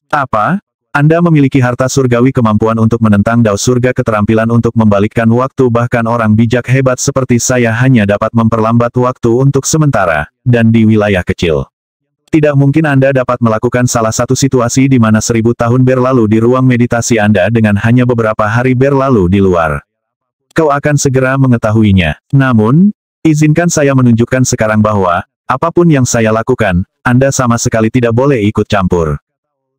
Apa? Anda memiliki harta surgawi, kemampuan untuk menentang dao surga, keterampilan untuk membalikkan waktu, bahkan orang bijak hebat seperti saya hanya dapat memperlambat waktu untuk sementara, dan di wilayah kecil. Tidak mungkin Anda dapat melakukan salah satu situasi di mana 1000 tahun berlalu di ruang meditasi Anda dengan hanya beberapa hari berlalu di luar. Kau akan segera mengetahuinya. Namun, izinkan saya menunjukkan sekarang bahwa, apapun yang saya lakukan, Anda sama sekali tidak boleh ikut campur.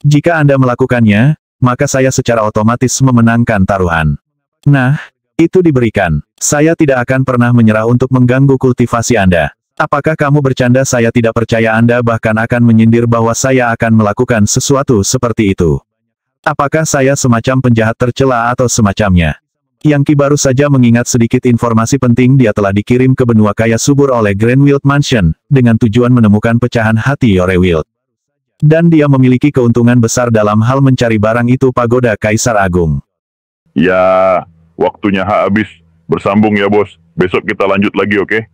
Jika Anda melakukannya, maka saya secara otomatis memenangkan taruhan. Nah, itu diberikan. Saya tidak akan pernah menyerah untuk mengganggu kultivasi Anda. Apakah kamu bercanda? Saya tidak percaya Anda bahkan akan menyindir bahwa saya akan melakukan sesuatu seperti itu. Apakah saya semacam penjahat tercela atau semacamnya? Yang Qi baru saja mengingat sedikit informasi penting. Dia telah dikirim ke benua kaya subur oleh Grandwild Mansion, dengan tujuan menemukan pecahan hati Yorewild. Dan dia memiliki keuntungan besar dalam hal mencari barang itu, pagoda Kaisar Agung. Ya, waktunya habis. Bersambung ya bos. Besok kita lanjut lagi, oke?